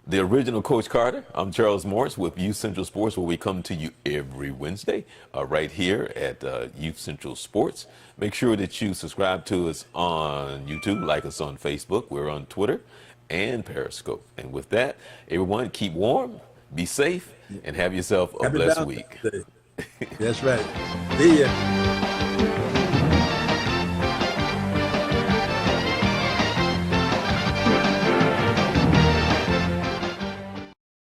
Speaker 1: the original Coach Carter. I'm Charles Morse with Youth Central Sports, where we come to you every Wednesday right here at Youth Central Sports. Make sure that you subscribe to us on YouTube, like us on Facebook. We're on Twitter and Periscope. And with that, everyone, keep warm, be safe, and have yourself a
Speaker 2: Happy
Speaker 1: blessed
Speaker 2: Valentine's
Speaker 1: week.
Speaker 2: Day. That's right. See ya.